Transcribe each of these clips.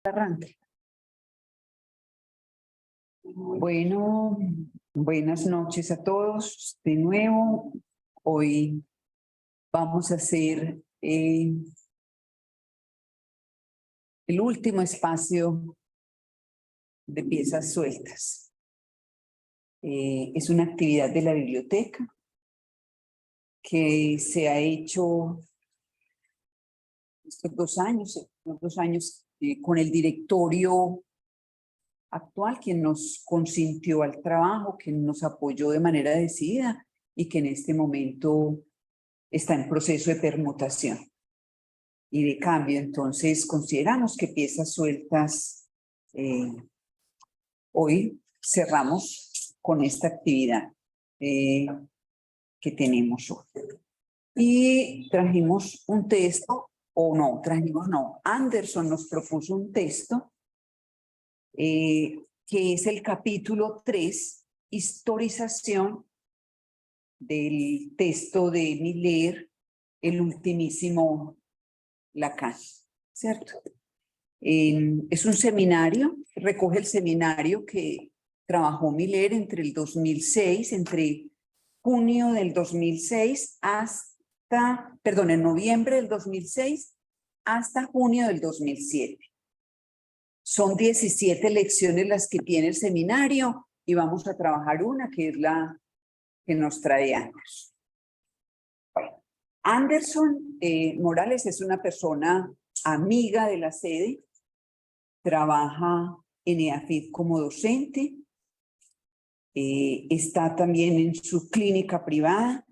Arranque. Bueno, buenas noches a todos. De nuevo, hoy vamos a hacer el último espacio de piezas sueltas. Es una actividad de la biblioteca que se ha hecho estos 2 años con el directorio actual, quien nos consintió al trabajo, quien nos apoyó de manera decidida y que en este momento está en proceso de permutación y de cambio. Entonces, consideramos que piezas sueltas, hoy cerramos con esta actividad que tenemos hoy. Y trajimos un texto, Anderson nos propuso un texto que es el capítulo 3, historización del texto de Miller, el ultimísimo Lacan, ¿cierto? Es un seminario, recoge el seminario que trabajó Miller entre el 2006, entre junio del 2006 en noviembre del 2006 hasta junio del 2007. Son 17 lecciones las que tiene el seminario y vamos a trabajar una que es la que nos trae Anderson. Bueno, Anderson Morales es una persona amiga de la sede, trabaja en EAFID como docente, está también en su clínica privada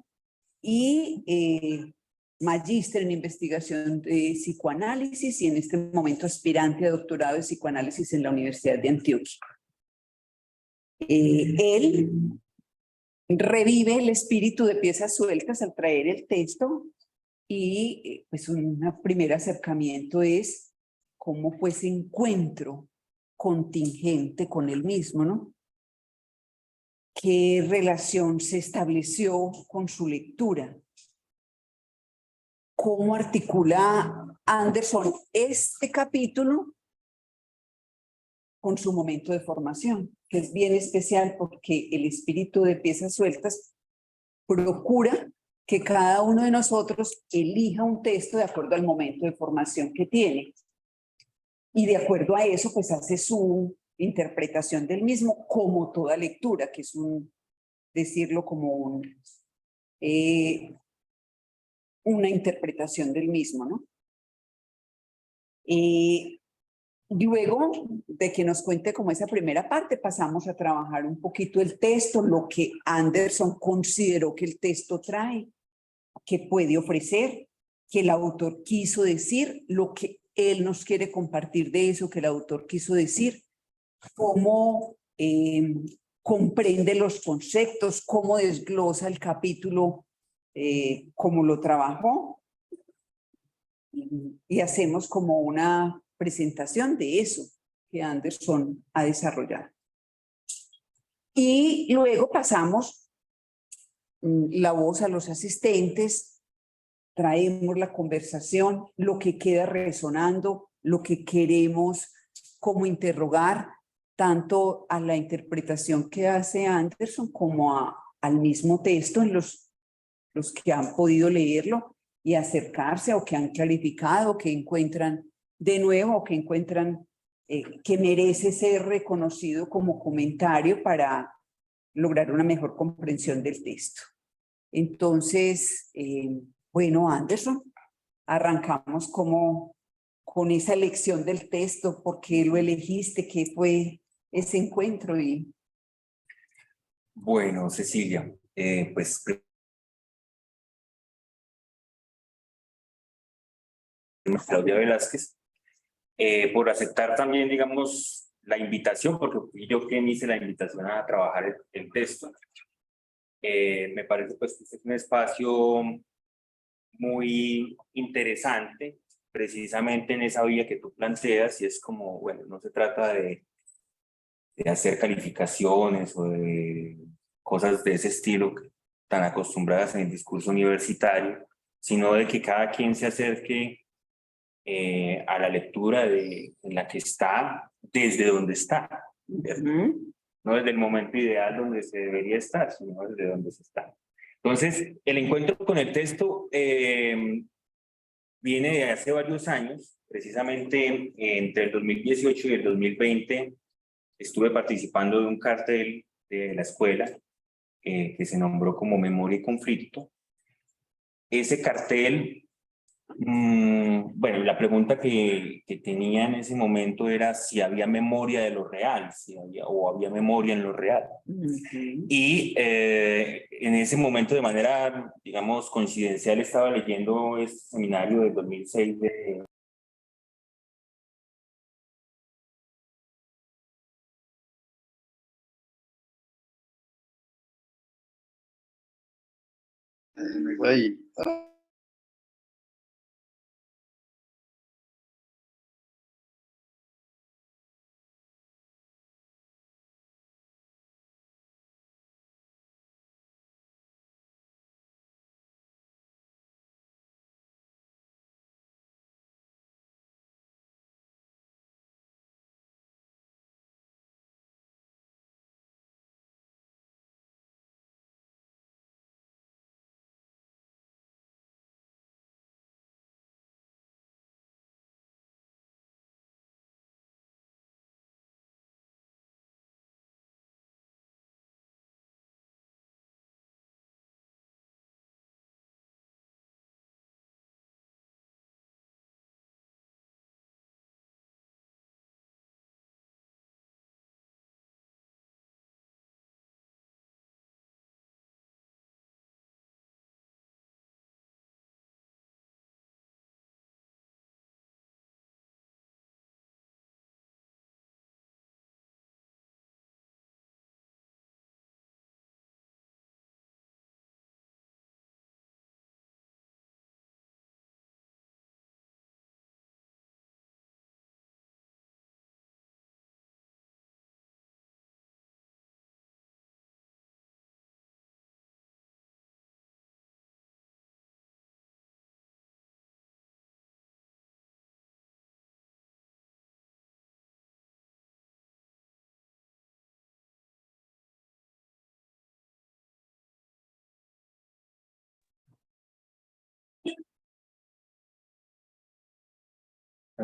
y magíster en investigación de psicoanálisis y en este momento aspirante a doctorado de psicoanálisis en la Universidad de Antioquia. Él revive el espíritu de piezas sueltas al traer el texto y pues un primer acercamiento es cómo fue ese encuentro contingente con él mismo, ¿no? ¿Qué relación se estableció con su lectura? ¿Cómo articula Anderson este capítulo con su momento de formación? Que es bien especial porque el espíritu de piezas sueltas procura que cada uno de nosotros elija un texto de acuerdo al momento de formación que tiene. Y de acuerdo a eso, pues hace su interpretación del mismo, como toda lectura, que es decirlo como una interpretación del mismo, ¿no? Luego de que nos cuente como esa primera parte, pasamos a trabajar un poquito el texto, lo que Anderson consideró que el texto trae, que puede ofrecer, que el autor quiso decir, lo que él nos quiere compartir de eso que el autor quiso decir, cómo comprende los conceptos, cómo desglosa el capítulo, cómo lo trabajó, y hacemos como una presentación de eso que Anderson ha desarrollado. Y luego pasamos la voz a los asistentes, traemos la conversación, lo que queda resonando, lo que queremos como interrogar, tanto a la interpretación que hace Anderson como al mismo texto en los que han podido leerlo y acercarse o que han clarificado, que encuentran de nuevo o que encuentran que merece ser reconocido como comentario para lograr una mejor comprensión del texto. Entonces, bueno, Anderson, arrancamos como con esa elección del texto, ¿por qué lo elegiste? ¿Qué fue ese encuentro? Bueno, Cecilia, pues Claudia Velázquez, por aceptar también, digamos, la invitación, porque fui yo quien hice la invitación a trabajar el texto. Me parece pues que este es un espacio muy interesante, precisamente en esa vía que tú planteas, y es como, bueno, no se trata de hacer calificaciones o de cosas de ese estilo tan acostumbradas en el discurso universitario, sino de que cada quien se acerque a la lectura en la que está, desde donde está, no desde el momento ideal donde se debería estar, sino desde donde se está. Entonces, el encuentro con el texto viene de hace varios años, precisamente entre el 2018 y el 2020 estuve participando de un cartel de la escuela que se nombró como Memoria y Conflicto. Ese cartel, bueno, la pregunta que tenía en ese momento era si había memoria de lo real, o había memoria en lo real. Y en ese momento, de manera, digamos, coincidencial, estaba leyendo este seminario del 2006 de Ahí.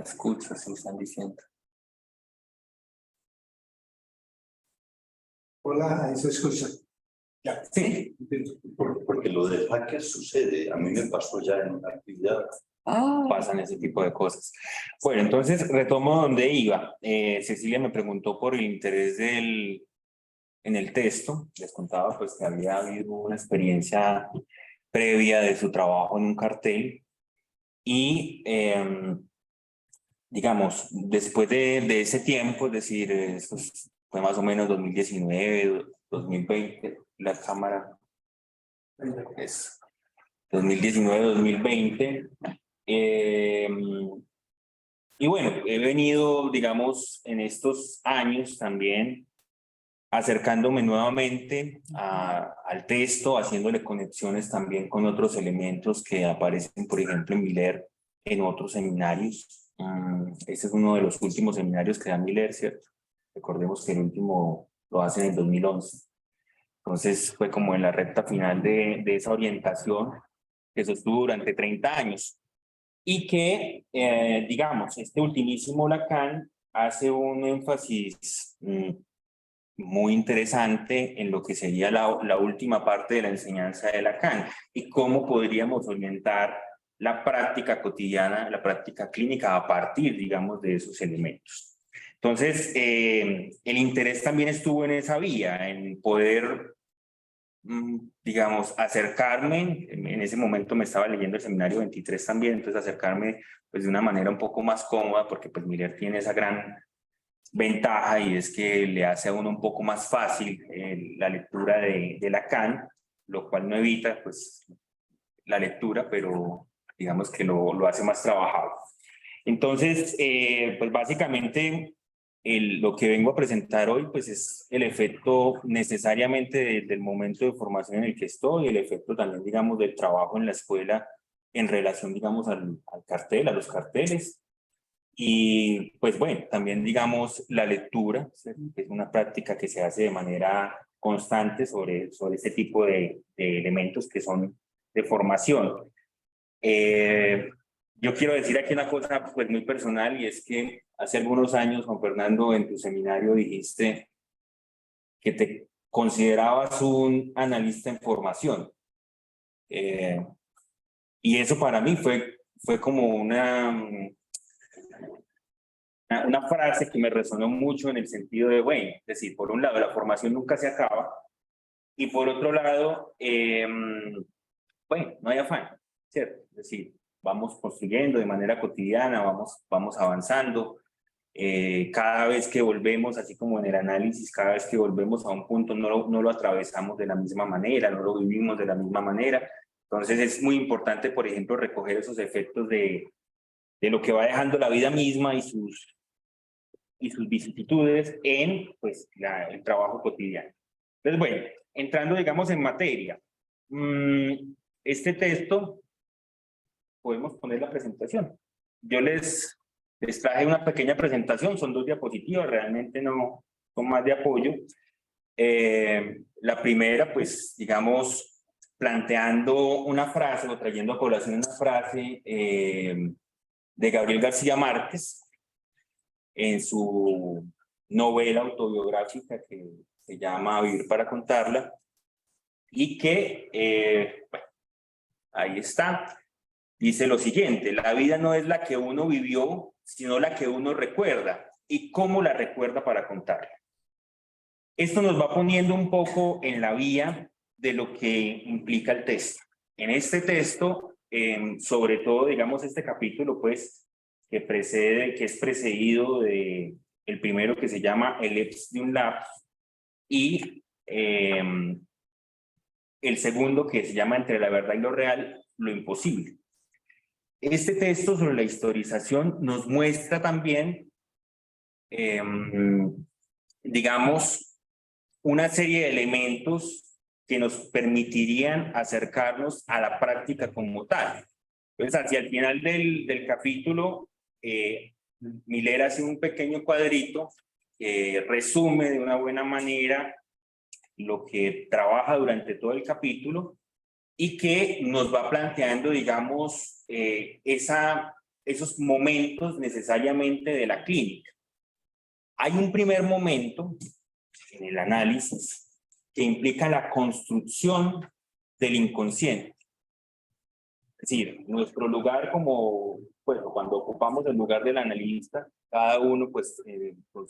escuchas, se están diciendo. Hola, ahí se escucha. Ya, sí. Porque lo de hacker sucede. A mí me pasó ya en una actividad. Pasan ese tipo de cosas. Bueno, entonces retomo donde iba. Cecilia me preguntó por el interés en el texto. Les contaba pues que había habido una experiencia previa de su trabajo en un cartel y digamos, después de ese tiempo, es decir, eso fue más o menos 2019, 2020, la cámara es 2019, 2020. Y bueno, he venido, digamos, en estos años también acercándome nuevamente al texto, haciéndole conexiones también con otros elementos que aparecen, por ejemplo, en Miller en otros seminarios. Este es uno de los últimos seminarios que da Miller, ¿cierto? Recordemos que el último lo hace en el 2011. Entonces fue como en la recta final de esa orientación que sostuvo durante 30 años. Y que, digamos, este ultimísimo Lacan hace un énfasis muy interesante en lo que sería la última parte de la enseñanza de Lacan y cómo podríamos orientar la práctica cotidiana, la práctica clínica a partir, digamos, de esos elementos. Entonces, el interés también estuvo en esa vía, en poder, digamos, acercarme. En ese momento me estaba leyendo el seminario 23 también, entonces acercarme pues de una manera un poco más cómoda, porque pues Miller tiene esa gran ventaja y es que le hace a uno un poco más fácil la lectura de Lacan, lo cual no evita pues la lectura, pero digamos que lo hace más trabajado. Entonces, pues básicamente lo que vengo a presentar hoy pues es el efecto necesariamente del momento de formación en el que estoy, el efecto también digamos del trabajo en la escuela en relación, digamos, al cartel, a los carteles. Y pues bueno, también digamos la lectura, ¿cierto? Que es una práctica que se hace de manera constante sobre este tipo de elementos que son de formación. Yo quiero decir aquí una cosa pues muy personal, y es que hace algunos años, Juan Fernando, en tu seminario dijiste que te considerabas un analista en formación. Y eso para mí fue como una frase que me resonó mucho en el sentido de, bueno, es decir, por un lado, la formación nunca se acaba, y por otro lado, bueno, no hay afán, ¿cierto? Es decir, vamos construyendo de manera cotidiana, vamos avanzando. Cada vez que volvemos, así como en el análisis, cada vez que volvemos a un punto no lo atravesamos de la misma manera, no lo vivimos de la misma manera. Entonces es muy importante, por ejemplo, recoger esos efectos de lo que va dejando la vida misma y sus vicisitudes en pues, el trabajo cotidiano. Entonces, bueno, entrando, digamos, en materia, este texto, podemos poner la presentación. Yo les traje una pequeña presentación, son 2 diapositivas, realmente no son más de apoyo. La primera, pues, digamos, planteando una frase o trayendo a colación una frase de Gabriel García Márquez en su novela autobiográfica que se llama Vivir para contarla, y que, bueno, ahí está. Dice lo siguiente: la vida no es la que uno vivió, sino la que uno recuerda, y cómo la recuerda para contarla. Esto nos va poniendo un poco en la vía de lo que implica el texto. En este texto, sobre todo, digamos, este capítulo, pues, que es precedido de el primero, que se llama El Eps de un lapso, y el segundo, que se llama Entre la verdad y lo real, lo imposible. Este texto sobre la historización nos muestra también, digamos, una serie de elementos que nos permitirían acercarnos a la práctica como tal. Entonces, hacia el final del capítulo, Miller hace un pequeño cuadrito que resume de una buena manera lo que trabaja durante todo el capítulo, y que nos va planteando, digamos, esos momentos necesariamente de la clínica. Hay un primer momento en el análisis que implica la construcción del inconsciente. Es decir, nuestro lugar como, pues, cuando ocupamos el lugar del analista, cada uno pues con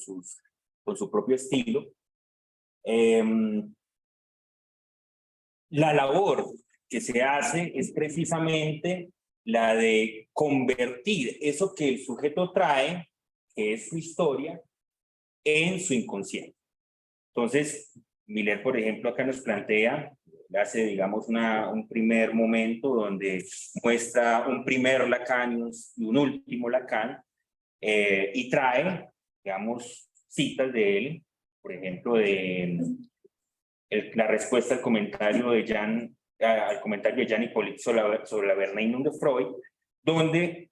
su propio estilo, la labor que se hace es precisamente la de convertir eso que el sujeto trae, que es su historia, en su inconsciente. Entonces, Miller, por ejemplo, acá nos plantea, hace, digamos, un primer momento donde muestra un primer Lacan y un último Lacan, y trae, digamos, citas de él, por ejemplo, la respuesta al comentario de Jan Hippolyte sobre la Verneinung de Freud, donde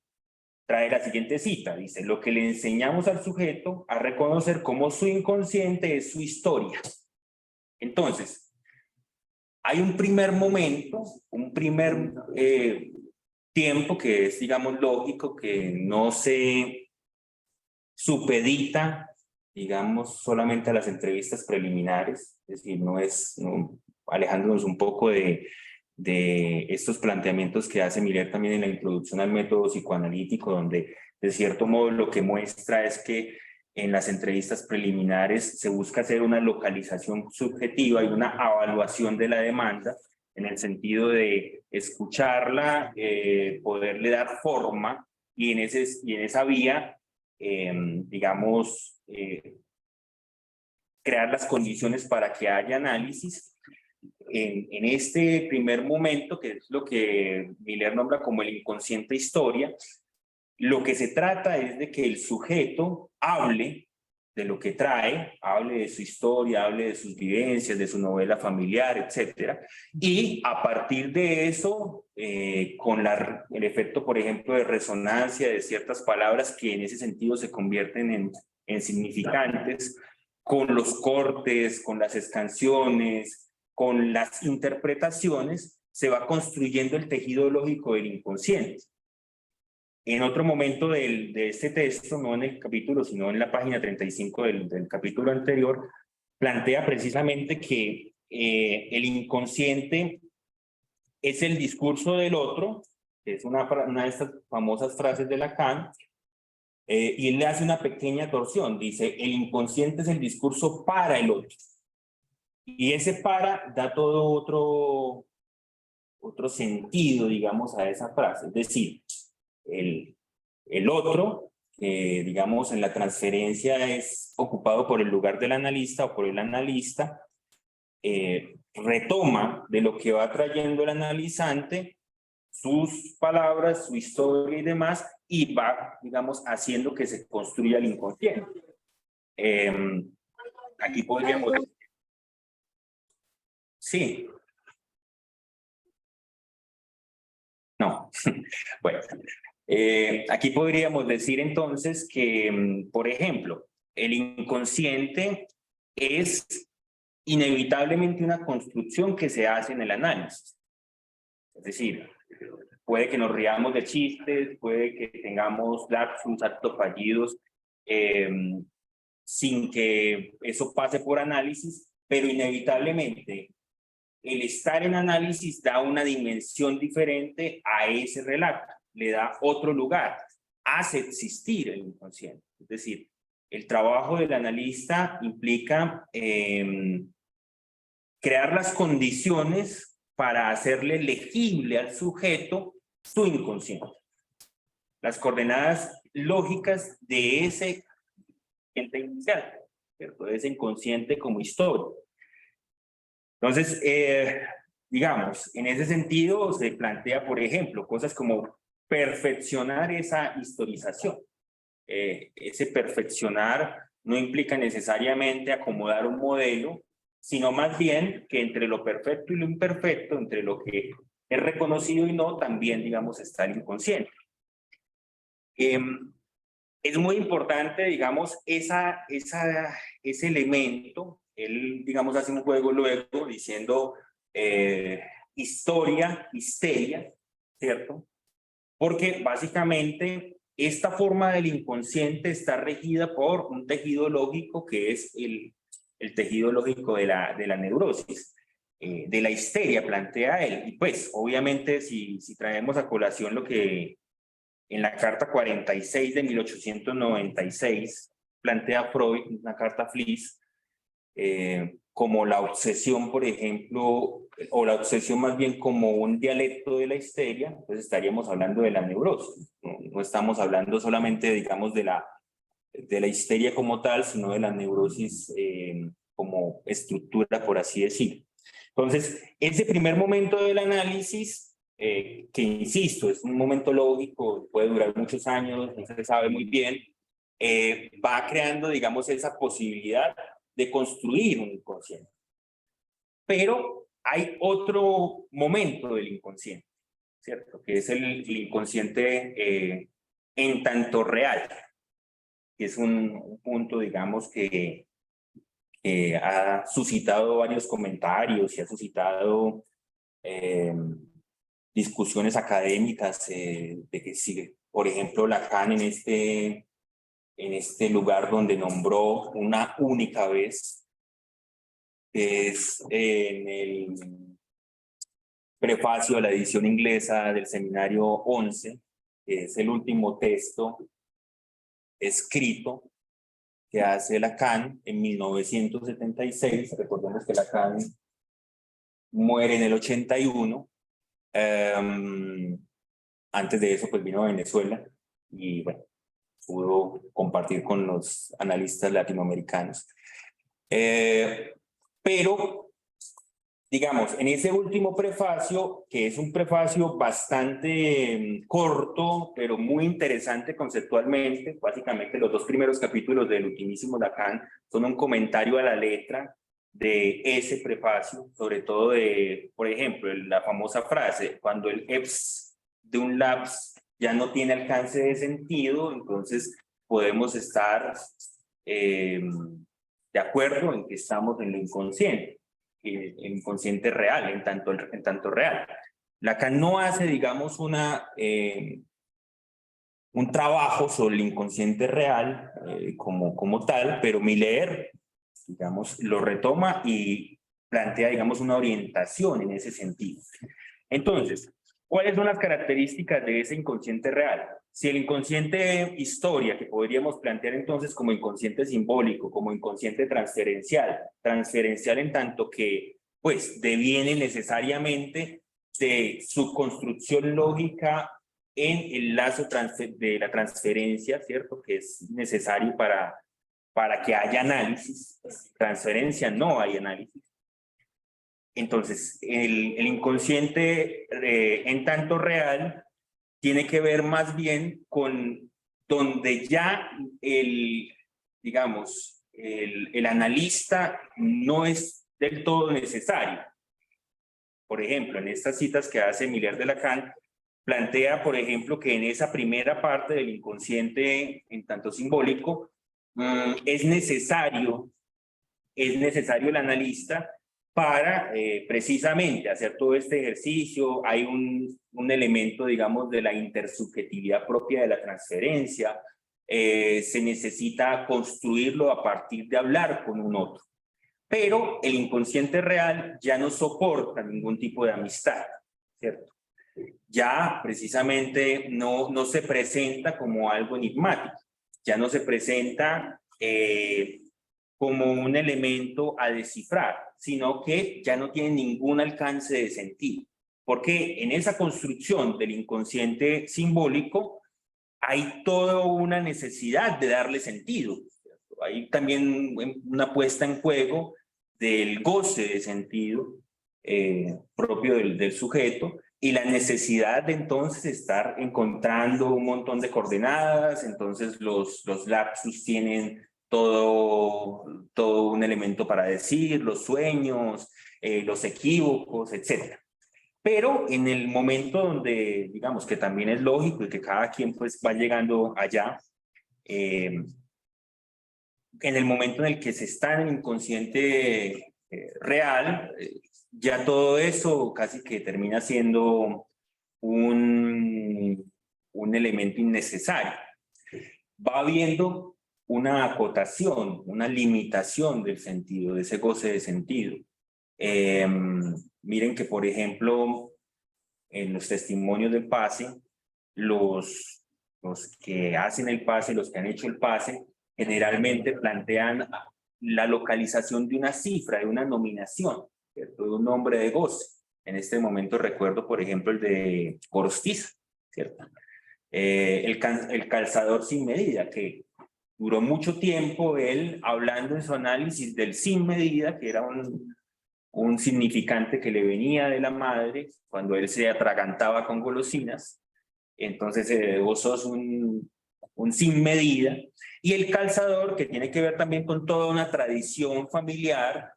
trae la siguiente cita. Dice: lo que le enseñamos al sujeto a reconocer cómo su inconsciente es su historia. Entonces, hay un primer momento, un primer tiempo que es, digamos, lógico, que no se supedita, digamos, solamente a las entrevistas preliminares, es decir, alejándonos un poco de estos planteamientos que hace Miller también en la introducción al método psicoanalítico, donde de cierto modo lo que muestra es que en las entrevistas preliminares se busca hacer una localización subjetiva y una evaluación de la demanda, en el sentido de escucharla, poderle dar forma, y en esa vía, digamos, crear las condiciones para que haya análisis. En este primer momento, que es lo que Miller nombra como el inconsciente historia, lo que se trata es de que el sujeto hable de lo que trae, hable de su historia, hable de sus vivencias, de su novela familiar, etcétera, y a partir de eso, con el efecto, por ejemplo, de resonancia de ciertas palabras que en ese sentido se convierten en significantes, con los cortes, con las escansiones, con las interpretaciones, se va construyendo el tejido lógico del inconsciente. En otro momento de este texto, no en el capítulo, sino en la página 35 del capítulo anterior, plantea precisamente que el inconsciente es el discurso del otro, que es una de estas famosas frases de Lacan, y él le hace una pequeña torsión, dice, el inconsciente es el discurso para el otro. Y ese para da todo otro sentido, digamos, a esa frase. Es decir, el otro, digamos, en la transferencia es ocupado por el lugar del analista o por el analista, retoma de lo que va trayendo el analizante sus palabras, su historia y demás, y va, digamos, haciendo que se construya el inconsciente. Aquí podríamos... Sí. No. Bueno. Aquí podríamos decir entonces que, por ejemplo, el inconsciente es inevitablemente una construcción que se hace en el análisis. Es decir, puede que nos riamos de chistes, puede que tengamos lapsus, actos fallidos, sin que eso pase por análisis, pero inevitablemente el estar en análisis da una dimensión diferente a ese relato. Le da otro lugar, hace existir el inconsciente. Es decir, el trabajo del analista implica crear las condiciones para hacerle legible al sujeto su inconsciente. Las coordenadas lógicas de ese ente inicial, ¿cierto? De ese inconsciente como historia. Entonces, digamos, en ese sentido se plantea, por ejemplo, cosas como perfeccionar esa historización. Ese perfeccionar no implica necesariamente acomodar un modelo, sino más bien que entre lo perfecto y lo imperfecto, entre lo que es reconocido y no, también, digamos, está el inconsciente. Es muy importante, digamos, ese elemento. Él, digamos, hace un juego luego diciendo historia, histeria, ¿cierto? Porque básicamente esta forma del inconsciente está regida por un tejido lógico que es el tejido lógico de la neurosis, de la histeria, plantea él. Y pues, obviamente, si traemos a colación lo que en la carta 46 de 1896 plantea Freud, una carta Fliess, como la obsesión, por ejemplo, o la obsesión más bien como un dialecto de la histeria, pues estaríamos hablando de la neurosis. No estamos hablando solamente, digamos, de la histeria como tal, sino de la neurosis como estructura, por así decir. Entonces, ese primer momento del análisis, que insisto, es un momento lógico, puede durar muchos años, no se sabe muy bien, va creando, digamos, esa posibilidad de construir un inconsciente. Pero hay otro momento del inconsciente, ¿cierto? Que es el inconsciente en tanto real, que es un punto, digamos, que ha suscitado varios comentarios y ha suscitado discusiones académicas de que si, por ejemplo, Lacan en este lugar donde nombró una única vez, es en el prefacio de la edición inglesa del seminario 11, que es el último texto escrito que hace Lacan en 1976. Recordemos que Lacan muere en el 81. Antes de eso, pues vino a Venezuela y, bueno, pudo compartir con los analistas latinoamericanos. Pero digamos, en ese último prefacio, que es un prefacio bastante corto, pero muy interesante conceptualmente, básicamente los 2 primeros capítulos del ultimísimo Lacan son un comentario a la letra de ese prefacio, sobre todo de, por ejemplo, la famosa frase, cuando el EPS de un laps ya no tiene alcance de sentido, entonces podemos estar de acuerdo en que estamos en lo inconsciente, el inconsciente real, en tanto real. Lacan no hace, digamos, un trabajo sobre el inconsciente real como tal, pero Miller, digamos, lo retoma y plantea, digamos, una orientación en ese sentido. Entonces, ¿cuáles son las características de ese inconsciente real? Si el inconsciente historia, que podríamos plantear entonces como inconsciente simbólico, como inconsciente transferencial en tanto que, pues, deviene necesariamente de su construcción lógica en el lazo de la transferencia, ¿cierto? Que es necesario para que haya análisis. Transferencia no hay análisis. Entonces, el inconsciente en tanto real tiene que ver más bien con donde ya digamos, el analista no es del todo necesario. Por ejemplo, en estas citas que hace Miller de Lacan, plantea, por ejemplo, que en esa primera parte del inconsciente en tanto simbólico, es necesario el analista para precisamente hacer todo este ejercicio. Hay un elemento, digamos, de la intersubjetividad propia de la transferencia. Se necesita construirlo a partir de hablar con un otro. Pero el inconsciente real ya no soporta ningún tipo de amistad, ¿cierto? Ya precisamente no se presenta como algo enigmático, ya no se presenta como un elemento a descifrar, sino que ya no tiene ningún alcance de sentido. Porque en esa construcción del inconsciente simbólico hay toda una necesidad de darle sentido. Hay también una puesta en juego del goce de sentido propio del sujeto y la necesidad de entonces estar encontrando un montón de coordenadas. Entonces los lapsus tienen todo un elemento para decir, los sueños, los equívocos, etc. Pero en el momento donde, digamos, que también es lógico y que cada quien pues va llegando allá, en el momento en el que se está en el inconsciente real, ya todo eso casi que termina siendo un elemento innecesario. Va habiendo una acotación, una limitación del sentido, de ese goce de sentido. Miren que, por ejemplo, en los testimonios del pase, los que hacen el pase, los que han hecho el pase, generalmente plantean la localización de una cifra, de una nominación, ¿cierto? De un nombre de goce. En este momento recuerdo, por ejemplo, el de Gorostiza, ¿cierto? El calzador sin medida, que duró mucho tiempo él hablando en su análisis del sin medida, que era un significante que le venía de la madre cuando él se atragantaba con golosinas. Entonces vos sos un sin medida. Y el calzador, que tiene que ver también con toda una tradición familiar,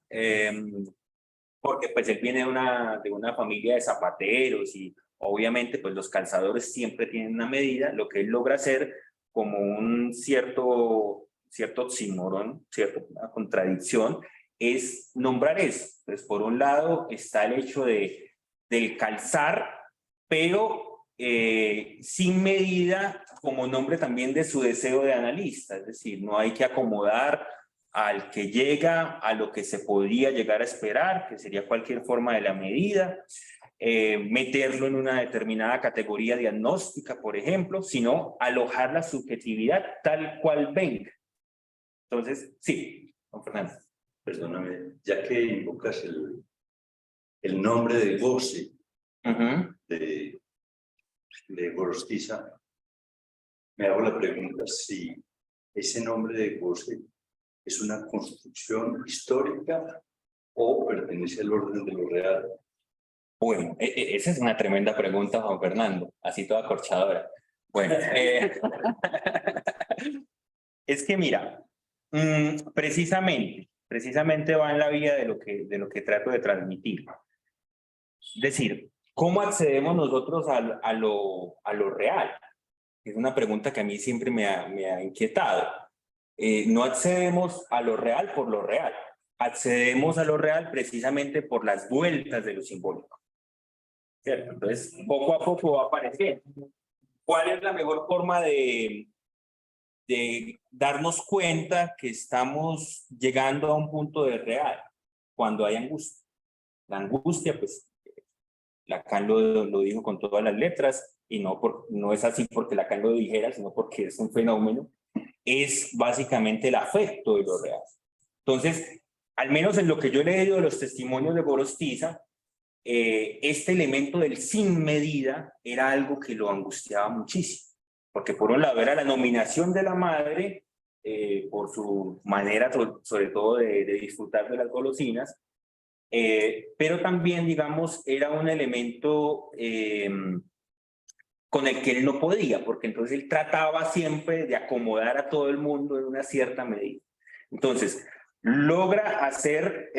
porque pues él viene de una familia de zapateros y obviamente pues los calzadores siempre tienen una medida. Lo que él logra hacer como un cierto oxímoron, una contradicción, es nombrar eso. Entonces, por un lado está el hecho del calzar, pero sin medida como nombre también de su deseo de analista. Es decir, no hay que acomodar al que llega a lo que se podría llegar a esperar, que sería cualquier forma de la medida, meterlo en una determinada categoría diagnóstica, por ejemplo, sino alojar la subjetividad tal cual venga. Entonces, sí, don Fernando. Perdóname, ya que invocas el nombre de goce de Gorostiza, me hago la pregunta si ese nombre de goce es una construcción histórica o pertenece al orden de lo real? Bueno, esa es una tremenda pregunta, Juan Fernando, así toda corchadora. Bueno, es que mira, precisamente va en la vía de lo que trato de transmitir. Es decir, ¿cómo accedemos nosotros a lo real? Es una pregunta que a mí siempre me ha inquietado. No accedemos a lo real por lo real. Accedemos a lo real precisamente por las vueltas de lo simbólico. ¿Cierto? Entonces, poco a poco va a aparecer. ¿Cuál es la mejor forma de darnos cuenta que estamos llegando a un punto de real? Cuando hay angustia. La angustia, pues, Lacan lo dijo con todas las letras, y no es así porque Lacan lo dijera, sino porque es un fenómeno, es básicamente el afecto de lo real. Entonces, al menos en lo que yo he leído de los testimonios de Gorostiza, este elemento del sin medida era algo que lo angustiaba muchísimo, porque por un lado era la nominación de la madre, por su manera sobre todo de disfrutar de las golosinas, pero también, digamos, era un elemento con el que él no podía, porque entonces él trataba siempre de acomodar a todo el mundo en una cierta medida. Entonces, logra hacer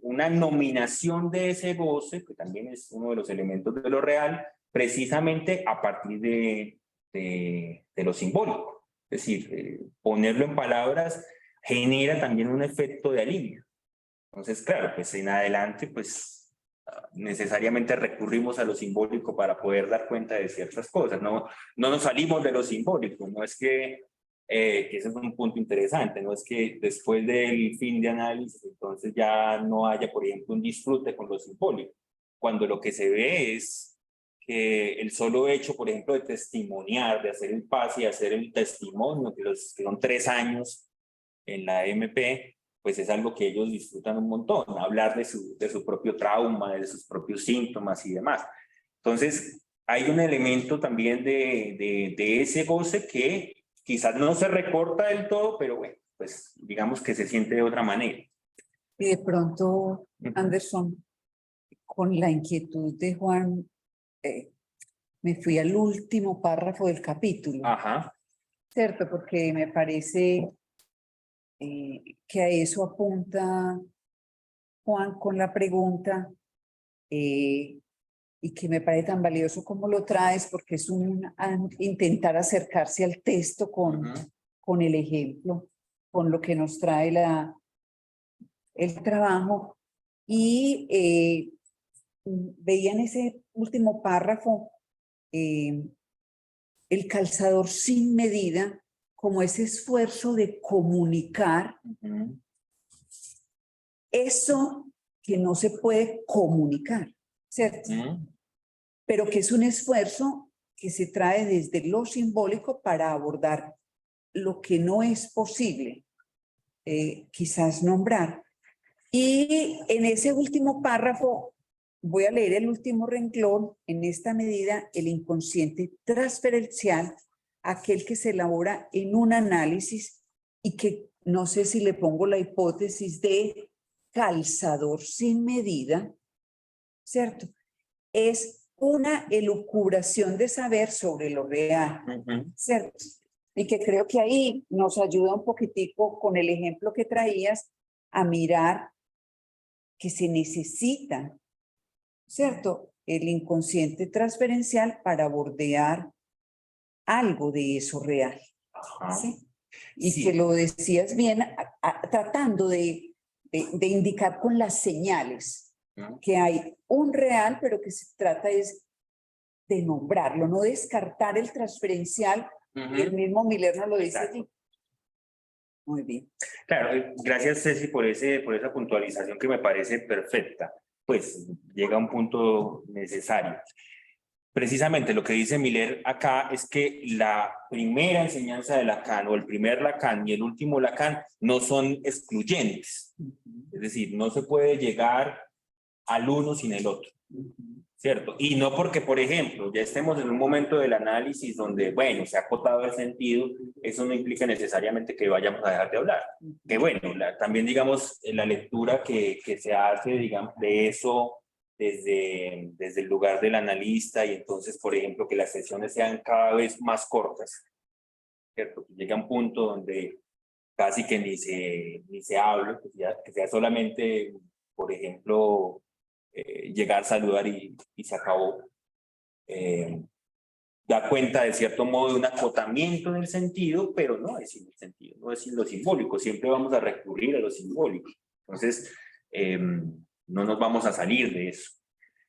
una nominación de ese goce, que también es uno de los elementos de lo real, precisamente a partir de lo simbólico. Es decir, ponerlo en palabras genera también un efecto de alivio. Entonces, claro, pues en adelante, pues necesariamente recurrimos a lo simbólico para poder dar cuenta de ciertas cosas. No nos salimos de lo simbólico, no es que ese es un punto interesante, no es que después del fin de análisis entonces ya no haya, por ejemplo, un disfrute con lo simbólico, cuando lo que se ve es que el solo hecho, por ejemplo, de testimoniar, de hacer el pase y hacer el testimonio, que son 3 años en la MP, pues es algo que ellos disfrutan un montón, hablar de su propio trauma, de sus propios síntomas y demás. Entonces, hay un elemento también de ese goce que quizás no se recorta del todo, pero bueno, pues digamos que se siente de otra manera. Y de pronto, Anderson, con la inquietud de Juan, me fui al último párrafo del capítulo. Ajá. ¿Cierto? Porque me parece que a eso apunta Juan con la pregunta, y que me parece tan valioso como lo traes, porque es intentar acercarse al texto con el ejemplo, con lo que nos trae el trabajo. Y veía en ese último párrafo el calzador sin medida como ese esfuerzo de comunicar eso que no se puede comunicar, ¿cierto? Pero que es un esfuerzo que se trae desde lo simbólico para abordar lo que no es posible, quizás nombrar. Y en ese último párrafo, voy a leer el último renglón. En esta medida, el inconsciente transferencial, aquel que se elabora en un análisis y que no sé si le pongo la hipótesis de calzador sin medida, ¿cierto? Es una elucubración de saber sobre lo real, ¿cierto? Y que creo que ahí nos ayuda un poquitico con el ejemplo que traías a mirar que se necesita, ¿cierto? El inconsciente transferencial para bordear algo de eso real, ¿sí? Y sí, que lo decías bien, tratando de indicar con las señales que hay un real, pero que se trata es de nombrarlo, no descartar el transferencial. El mismo Miller nos lo dice allí. Muy bien. Claro, gracias Ceci por esa puntualización que me parece perfecta. Pues llega a un punto necesario. Precisamente lo que dice Miller acá es que la primera enseñanza de Lacan o el primer Lacan y el último Lacan no son excluyentes. Es decir, no se puede llegar al uno sin el otro. ¿cierto? Y no porque, por ejemplo, ya estemos en un momento del análisis donde, bueno, se ha acotado el sentido, eso no implica necesariamente que vayamos a dejar de hablar. Que bueno, también digamos, la lectura que se hace, digamos, de eso desde el lugar del analista y entonces, por ejemplo, que las sesiones sean cada vez más cortas, ¿cierto? Que llegue a un punto donde casi que ni se hable, que sea solamente, por ejemplo, llegar, saludar y se acabó. Da cuenta de cierto modo de un acotamiento del sentido, pero no es sin el sentido, no es sin lo simbólico, siempre vamos a recurrir a lo simbólico. Entonces, no nos vamos a salir de eso.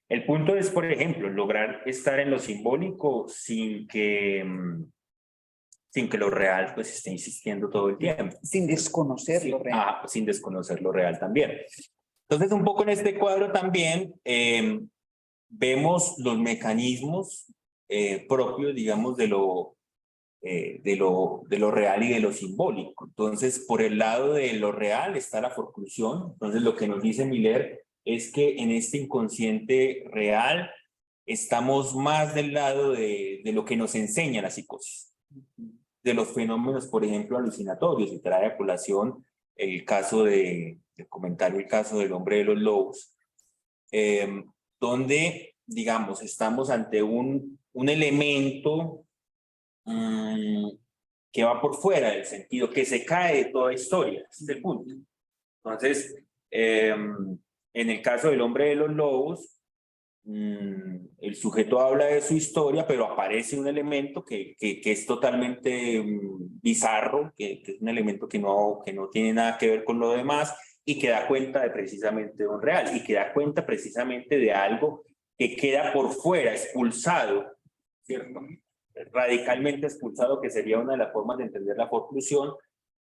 El punto es, por ejemplo, lograr estar en lo simbólico sin que lo real pues esté insistiendo todo el tiempo. Sin desconocer lo real. Sin desconocer lo real también. Entonces, un poco en este cuadro también vemos los mecanismos propios, digamos, de lo real y de lo simbólico. Entonces, por el lado de lo real está la forclusión. Entonces, lo que nos dice Miller es que en este inconsciente real estamos más del lado de lo que nos enseña la psicosis, de los fenómenos, por ejemplo, alucinatorios, y trae a colación el caso el comentario, el caso del hombre de los lobos, donde, digamos, estamos ante un elemento que va por fuera del sentido, que se cae de toda historia, ese es el punto. Entonces, en el caso del hombre de los lobos, el sujeto habla de su historia, pero aparece un elemento que es totalmente bizarro, que es un elemento que no tiene nada que ver con lo demás y que da cuenta de precisamente de un real y que da cuenta precisamente de algo que queda por fuera, expulsado, ¿cierto? Radicalmente expulsado, que sería una de las formas de entender la forclusión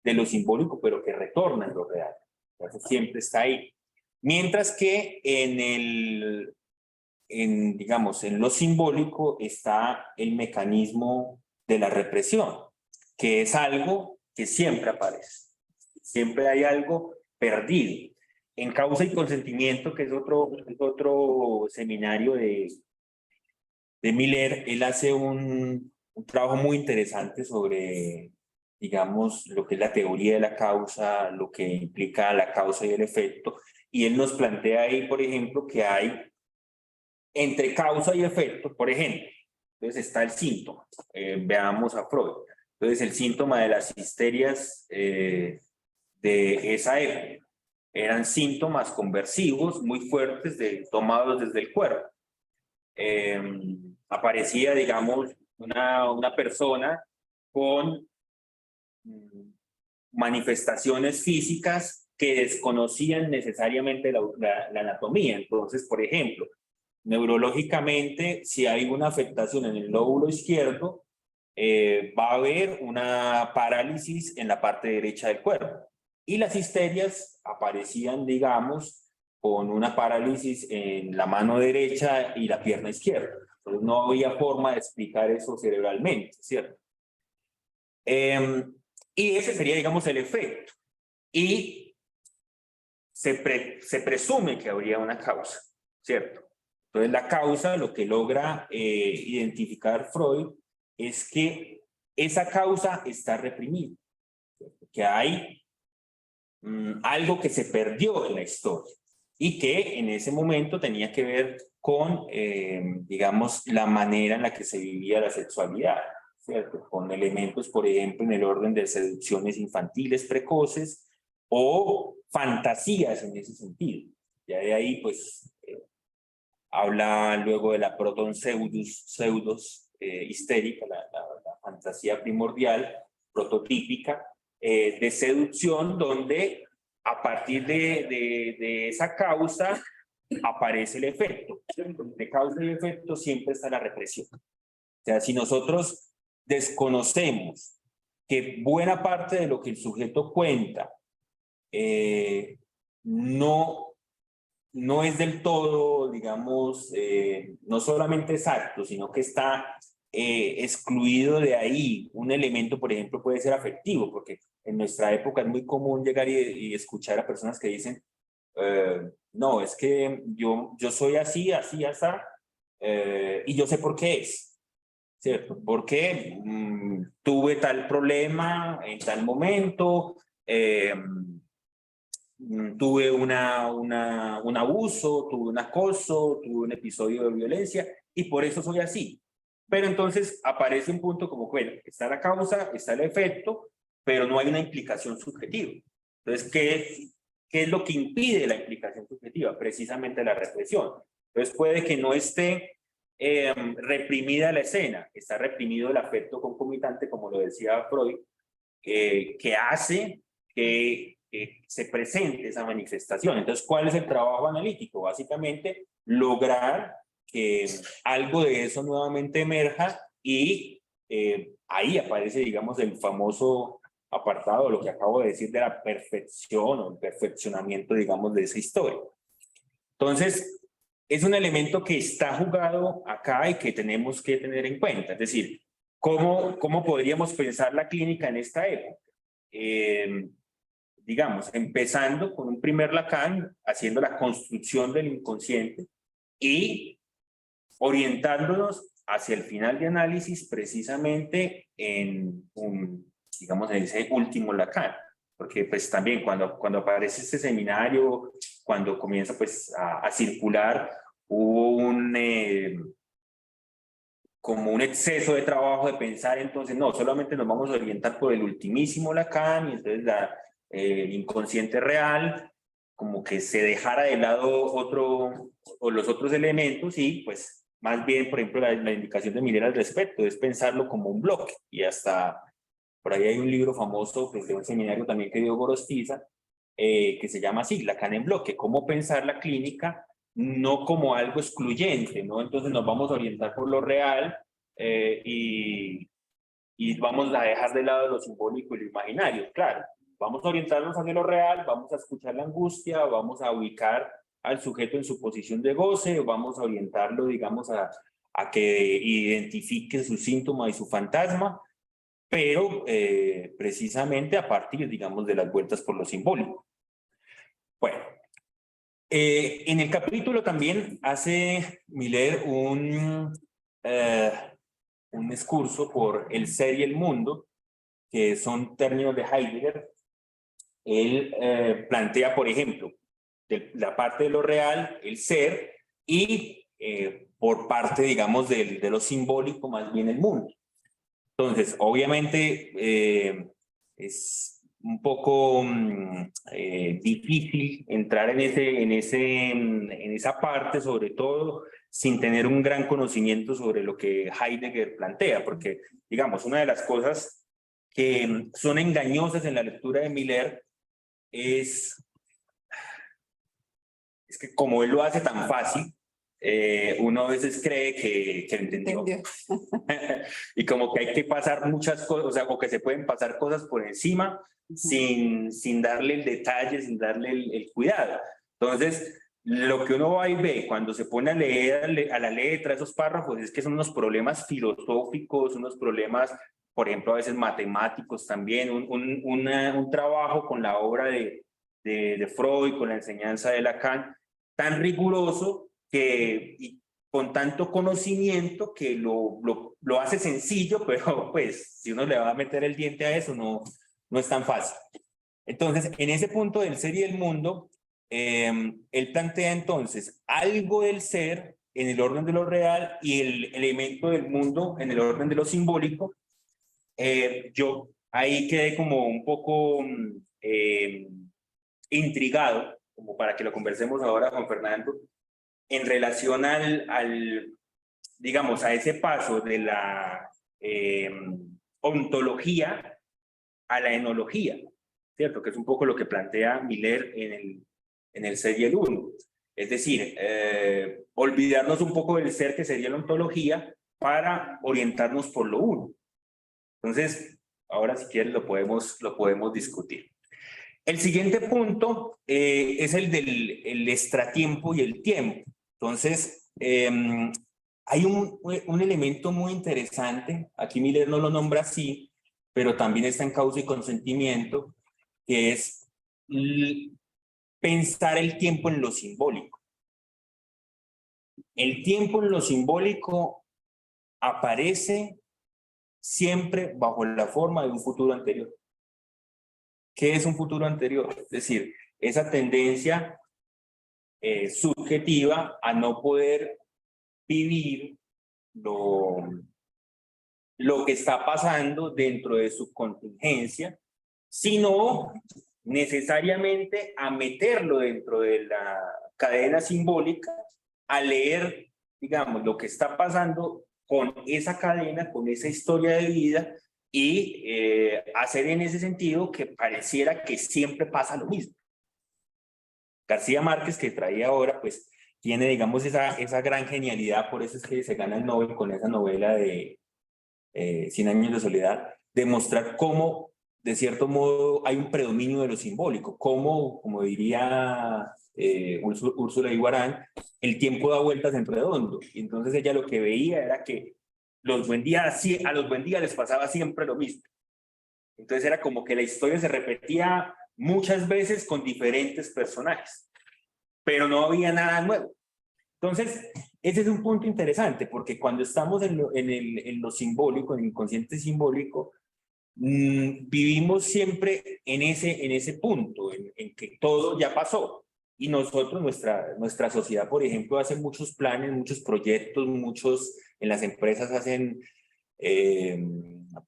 de lo simbólico, pero que retorna en lo real. Entonces siempre está ahí. Mientras que digamos, en lo simbólico está el mecanismo de la represión, que es algo que siempre aparece. Siempre hay algo perdido. En Causa y Consentimiento, que es otro seminario de Miller, él hace un trabajo muy interesante sobre, digamos, lo que es la teoría de la causa, lo que implica la causa y el efecto, y él nos plantea ahí, por ejemplo, que hay entre causa y efecto, por ejemplo, entonces está el síntoma, veamos a Freud, entonces el síntoma de las histerias de esa época eran síntomas conversivos muy fuertes tomados desde el cuerpo. Aparecía, digamos, una persona con manifestaciones físicas que desconocían necesariamente la anatomía. Entonces, por ejemplo, neurológicamente, si hay una afectación en el lóbulo izquierdo, va a haber una parálisis en la parte derecha del cuerpo. Y las histerias aparecían, digamos, con una parálisis en la mano derecha y la pierna izquierda. Entonces no había forma de explicar eso cerebralmente, ¿cierto? Y ese sería, digamos, el efecto. Y se presume que habría una causa, ¿cierto? Entonces la causa, lo que logra identificar Freud, es que esa causa está reprimida, ¿cierto? Que hay algo que se perdió en la historia y que en ese momento tenía que ver con, digamos, la manera en la que se vivía la sexualidad, ¿cierto? Con elementos, por ejemplo, en el orden de seducciones infantiles precoces o fantasías en ese sentido. Ya de ahí, pues, habla luego de la proton pseudos histérica, la fantasía primordial, prototípica, de seducción, donde a partir de esa causa aparece el efecto. De causa y efecto siempre está la represión. O sea, si nosotros desconocemos que buena parte de lo que el sujeto cuenta no es del todo, digamos, no solamente exacto, sino que está excluido de ahí. Un elemento, por ejemplo, puede ser afectivo, porque en nuestra época es muy común llegar y escuchar a personas que dicen, no, es que yo soy así, así, así, y yo sé por qué es, ¿cierto? Porque tuve tal problema en tal momento, tuve un abuso, tuve un acoso, tuve un episodio de violencia y por eso soy así. Pero entonces aparece un punto como, bueno, está la causa, está el efecto, pero no hay una implicación subjetiva. Entonces, ¿qué es lo que impide la implicación subjetiva? Precisamente la represión. Entonces puede que no esté reprimida la escena, está reprimido el afecto concomitante, como lo decía Freud, que hace que se presente esa manifestación. Entonces, ¿cuál es el trabajo analítico? Básicamente, lograr que algo de eso nuevamente emerja y ahí aparece, digamos, el famoso apartado, lo que acabo de decir, de la perfección o el perfeccionamiento, digamos, de esa historia. Entonces, es un elemento que está jugado acá y que tenemos que tener en cuenta. Es decir, ¿cómo podríamos pensar la clínica en esta época? Digamos, empezando con un primer Lacan, haciendo la construcción del inconsciente y orientándonos hacia el final de análisis precisamente digamos, en ese último Lacan. Porque pues también cuando aparece este seminario, cuando comienza pues a circular, hubo como un exceso de trabajo de pensar, entonces no, solamente nos vamos a orientar por el ultimísimo Lacan y entonces el inconsciente real, como que se dejara de lado los otros elementos y pues más bien, por ejemplo, la indicación de Miller al respecto es pensarlo como un bloque y hasta por ahí hay un libro famoso pues, de un seminario también que dio Gorostiza que se llama así, Lacan en bloque, cómo pensar la clínica no como algo excluyente, ¿no? Entonces nos vamos a orientar por lo real y vamos a dejar de lado lo simbólico y lo imaginario, claro. Vamos a orientarnos hacia lo real, vamos a escuchar la angustia, vamos a ubicar al sujeto en su posición de goce, vamos a orientarlo, digamos, a que identifique su síntoma y su fantasma, pero precisamente a partir, digamos, de las vueltas por lo simbólico. Bueno, en el capítulo también hace Miller un excurso por el ser y el mundo, que son términos de Heidegger. Él plantea, por ejemplo, la parte de lo real, el ser, y por parte, digamos, de lo simbólico, más bien el mundo. Entonces, obviamente, es un poco difícil entrar en esa parte, sobre todo sin tener un gran conocimiento sobre lo que Heidegger plantea, porque, digamos, una de las cosas que son engañosas en la lectura de Miller es que como él lo hace tan fácil, uno a veces cree que entendió. Y como que hay que pasar muchas cosas, o sea, o que se pueden pasar cosas por encima sin darle el detalle, sin darle el cuidado. Entonces, lo que uno va y ve cuando se pone a leer a la letra esos párrafos es que son unos problemas filosóficos, unos problemas, por ejemplo, a veces matemáticos también, un trabajo con la obra de Freud, con la enseñanza de Lacan, tan riguroso y con tanto conocimiento que lo hace sencillo, pero pues si uno le va a meter el diente a eso no es tan fácil. Entonces, en ese punto del ser y el mundo, él plantea entonces algo del ser en el orden de lo real y el elemento del mundo en el orden de lo simbólico. Yo ahí quedé como un poco intrigado, como para que lo conversemos ahora con Fernando, en relación digamos, a ese paso de la ontología a la enología, ¿cierto? Que es un poco lo que plantea Miller en el ser y el uno. Es decir, olvidarnos un poco del ser que sería la ontología para orientarnos por lo uno. Entonces, ahora si quieres lo podemos discutir. El siguiente punto es el del extratiempo y el tiempo. Entonces, hay un elemento muy interesante, aquí Miller no lo nombra así, pero también está en causa y consentimiento, que es pensar el tiempo en lo simbólico. el tiempo en lo simbólico aparece siempre bajo la forma de un futuro anterior. ¿Qué es un futuro anterior? Es decir, esa tendencia subjetiva a no poder vivir lo que está pasando dentro de su contingencia, sino necesariamente a meterlo dentro de la cadena simbólica, a leer, digamos, lo que está pasando con esa cadena, con esa historia de vida, y hacer en ese sentido que pareciera que siempre pasa lo mismo. García Márquez, que traía ahora, pues tiene, digamos, esa gran genialidad, por eso es que se gana el Nobel con esa novela de 100 años de soledad, demostrar cómo, de cierto modo, hay un predominio de lo simbólico, como diría Úrsula Iguarán, el tiempo da vueltas en redondo. Y entonces ella lo que veía era que a los buen días les pasaba siempre lo mismo. Entonces era como que la historia se repetía muchas veces con diferentes personajes, pero no había nada nuevo. Entonces, ese es un punto interesante, porque cuando estamos en lo simbólico, en el inconsciente simbólico, vivimos siempre en ese punto, en que todo ya pasó. Y nosotros, nuestra sociedad, por ejemplo, hace muchos planes, muchos proyectos, en las empresas hacen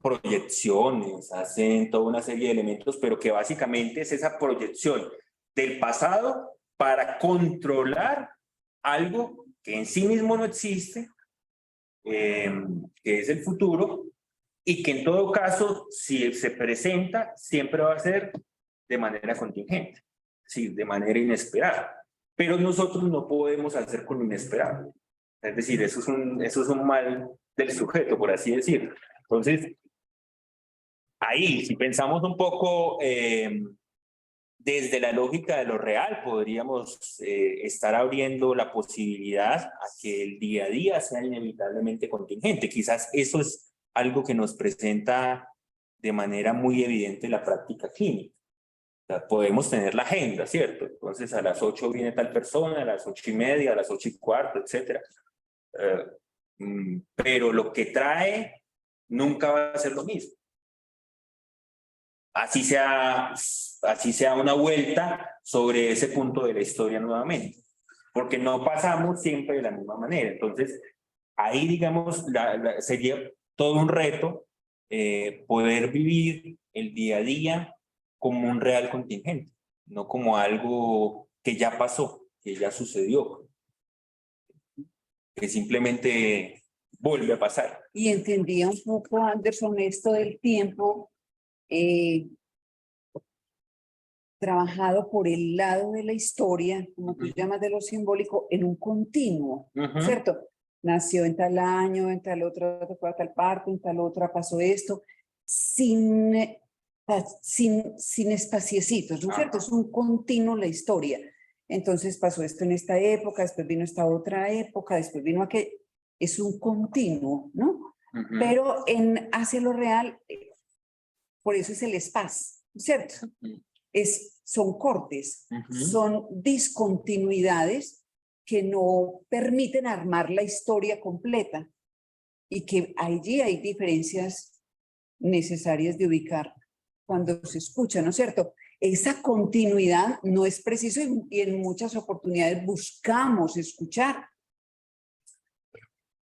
proyecciones, hacen toda una serie de elementos, pero que básicamente es esa proyección del pasado para controlar algo que en sí mismo no existe, que es el futuro, y que en todo caso, si se presenta, siempre va a ser de manera contingente, sí, de manera inesperada. Pero nosotros no podemos hacer con lo inesperado. Es decir, eso es un mal del sujeto, por así decirlo. Entonces, ahí, si pensamos un poco desde la lógica de lo real, podríamos estar abriendo la posibilidad a que el día a día sea inevitablemente contingente. Quizás eso es algo que nos presenta de manera muy evidente la práctica clínica. O sea, podemos tener la agenda, ¿cierto? Entonces a las 8 viene tal persona, a las 8:30, a las 8:15, etc. Pero lo que trae nunca va a ser lo mismo. Así sea una vuelta sobre ese punto de la historia nuevamente, porque no pasamos siempre de la misma manera. Entonces, ahí, digamos, sería todo un reto poder vivir el día a día como un real contingente, no como algo que ya pasó, que ya sucedió, que simplemente vuelve a pasar. Y entendía un poco, Anderson, esto del tiempo trabajado por el lado de la historia, como tú llamas de lo simbólico, en un continuo, ¿cierto? Nació en tal año, en tal otro fue a tal parte, en tal otra pasó esto, sin espaciecitos, ¿no es cierto? Es un continuo la historia. Entonces pasó esto en esta época, después vino esta otra época, después vino aquel. Es un continuo, ¿no? Pero hacia lo real, por eso es el espacio, ¿cierto? Son cortes, son discontinuidades que no permiten armar la historia completa y que allí hay diferencias necesarias de ubicar cuando se escucha, ¿no es cierto? Esa continuidad no es preciso y en muchas oportunidades buscamos escuchar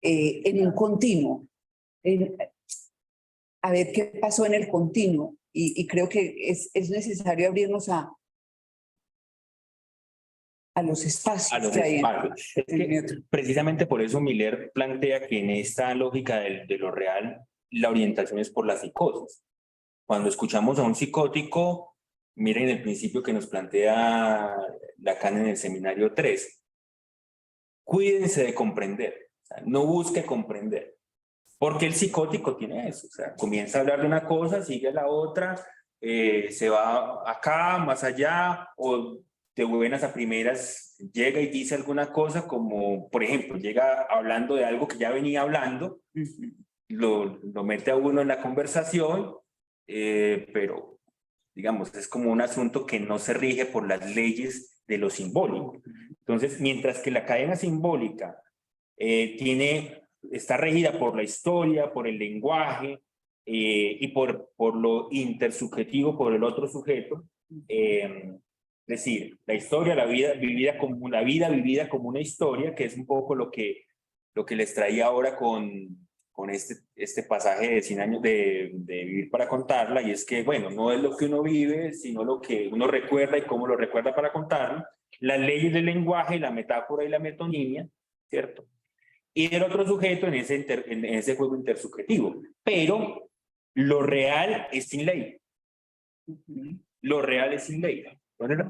en un continuo, a ver qué pasó en el continuo. Y creo que es necesario abrirnos a los espacios. A los espacios. Es que precisamente por eso Miller plantea que en esta lógica de lo real, la orientación es por la psicosis. Cuando escuchamos a un psicótico, miren el principio que nos plantea Lacan en el seminario 3. Cuídense de comprender, o sea, no busque comprender. Porque el psicótico tiene eso, o sea, comienza a hablar de una cosa, sigue a la otra, se va acá, más allá, o de buenas a primeras llega y dice alguna cosa como, por ejemplo, llega hablando de algo que ya venía hablando, lo mete a uno en la conversación, pero, digamos, es como un asunto que no se rige por las leyes de lo simbólico. Entonces, mientras que la cadena simbólica está regida por la historia, por el lenguaje y por lo intersubjetivo, por el otro sujeto. Es decir, la historia, la vida vivida como una historia, que es un poco lo que les traía ahora con este pasaje de 100 años de vivir para contarla, y es que, bueno, no es lo que uno vive, sino lo que uno recuerda y cómo lo recuerda para contarlo, las leyes del lenguaje, la metáfora y la metonimia, ¿cierto? Y el otro sujeto en ese juego intersubjetivo. Pero lo real es sin ley. Lo real es sin ley. Entonces,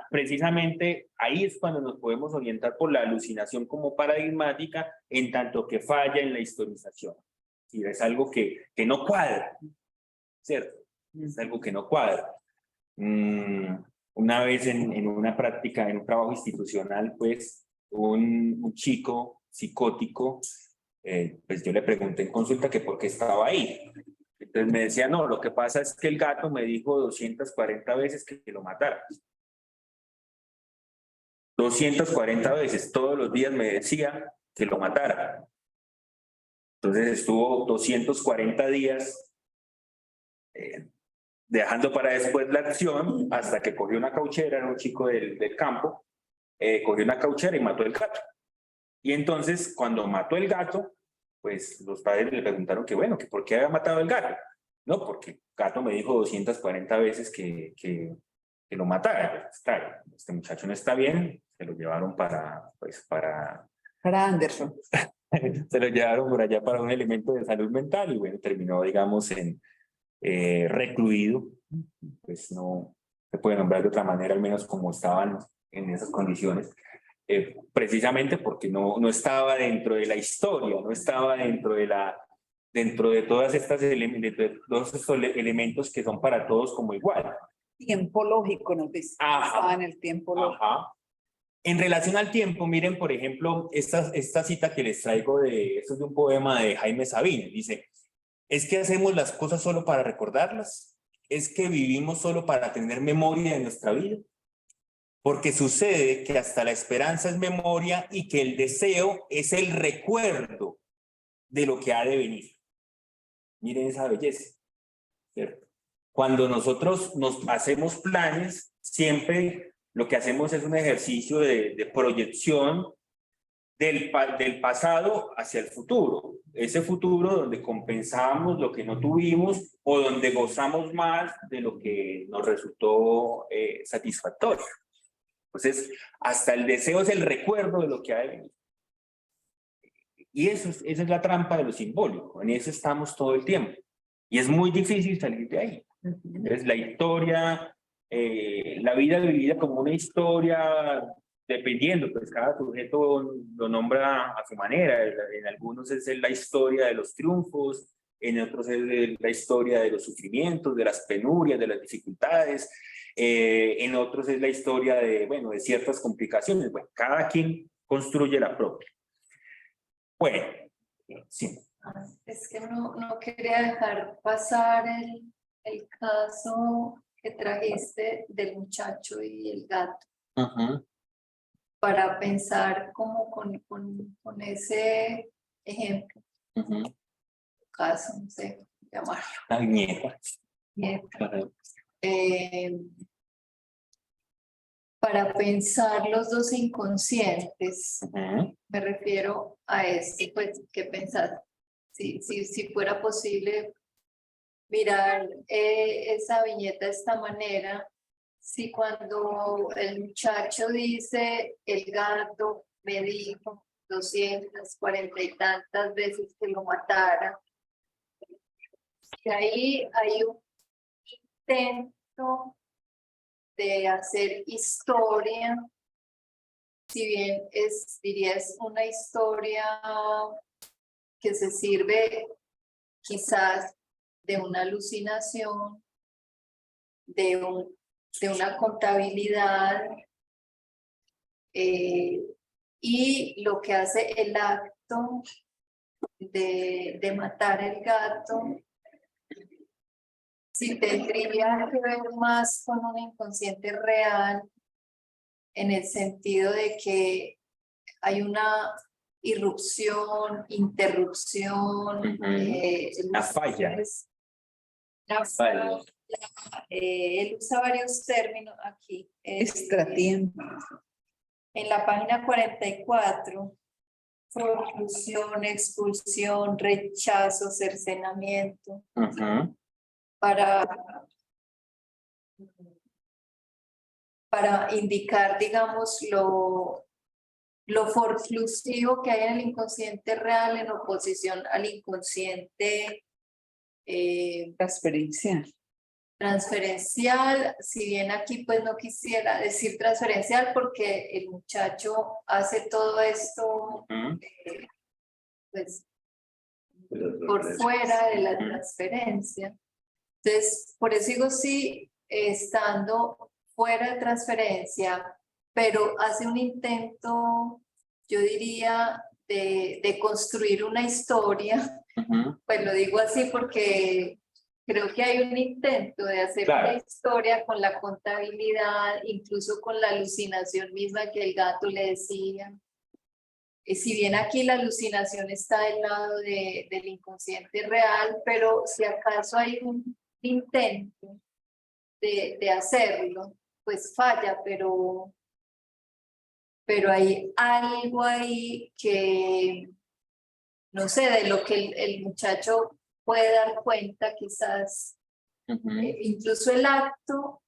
precisamente ahí es cuando nos podemos orientar por la alucinación como paradigmática, en tanto que falla en la historización. Y es algo que no cuadra, ¿cierto? Es algo que no cuadra. Una vez en una práctica, en un trabajo institucional, pues un chico psicótico, pues yo le pregunté en consulta que por qué estaba ahí. Entonces me decía, no, lo que pasa es que el gato me dijo 240 veces que lo matara. 240 veces, todos los días me decía que lo matara. Entonces estuvo 240 días dejando para después la acción, hasta que cogió una cauchera, era un chico del campo, cogió una cauchera y mató el gato. Y entonces, cuando mató el gato, pues los padres le preguntaron que bueno, que por qué había matado el gato. No, porque el gato me dijo 240 veces que lo matara. Pues, claro, este muchacho no está bien, se lo llevaron para Anderson. se lo llevaron por allá para un elemento de salud mental y bueno, terminó, digamos, recluido. Pues no se puede nombrar de otra manera, al menos como estaban en esas condiciones. Precisamente porque no estaba dentro de la historia, no estaba dentro de todas estas todos estos elementos que son para todos como igual. Tiempo lógico, nos dice. Estaba en el tiempo lógico. Ajá. En relación al tiempo, miren, por ejemplo, esta cita que les traigo esto es de un poema de Jaime Sabines. Dice, ¿es que hacemos las cosas solo para recordarlas? ¿Es que vivimos solo para tener memoria de nuestra vida? Porque sucede que hasta la esperanza es memoria y que el deseo es el recuerdo de lo que ha de venir. Miren esa belleza, ¿cierto? Cuando nosotros nos hacemos planes, siempre lo que hacemos es un ejercicio de proyección del pasado hacia el futuro. Ese futuro donde compensamos lo que no tuvimos o donde gozamos más de lo que nos resultó satisfactorio. Entonces, hasta el deseo es el recuerdo de lo que ha de venir. Y esa es la trampa de lo simbólico. En eso estamos todo el tiempo. Y es muy difícil salir de ahí. Entonces, la historia, la vida vivida como una historia, dependiendo, pues cada sujeto lo nombra a su manera. En algunos es la historia de los triunfos, en otros es la historia de los sufrimientos, de las penurias, de las dificultades. En otros es la historia de ciertas complicaciones. Bueno, cada quien construye la propia. Bueno, sí. Es que no quería dejar pasar el caso que trajiste del muchacho y el gato. Para pensar como con ese ejemplo. Caso, no sé, llamarlo. La viñeta. Para pensar los dos inconscientes, me refiero a este, pues, ¿qué pensar? Si fuera posible mirar esa viñeta de esta manera, si cuando el muchacho dice, el gato me dijo 240 y tantas veces que lo matara, y ahí hay un intento de hacer historia, si bien diría es una historia que se sirve quizás de una alucinación, de una contabilidad, y lo que hace el acto de matar el gato, si tendría que ver más con un inconsciente real, en el sentido de que hay una irrupción, interrupción, La falla. la Falla. falla, él usa varios términos aquí. Extratiempo. En la página 44, forclusión, expulsión, rechazo, cercenamiento, para indicar, digamos, lo forclusivo que hay en el inconsciente real en oposición al inconsciente transferencial, si bien aquí pues no quisiera decir transferencial porque el muchacho hace todo esto pues por fuera de la transferencia. Entonces, por eso digo sí, estando fuera de transferencia, pero hace un intento, yo diría, de construir una historia. Pues lo digo así porque creo que hay un intento de hacer una historia con la contabilidad, incluso con la alucinación misma que el gato le decía. Si bien aquí la alucinación está del lado del inconsciente real, pero si acaso hay un intento de hacerlo, pues falla, pero hay algo ahí que, no sé, de lo que el muchacho puede dar cuenta, quizás, incluso el acto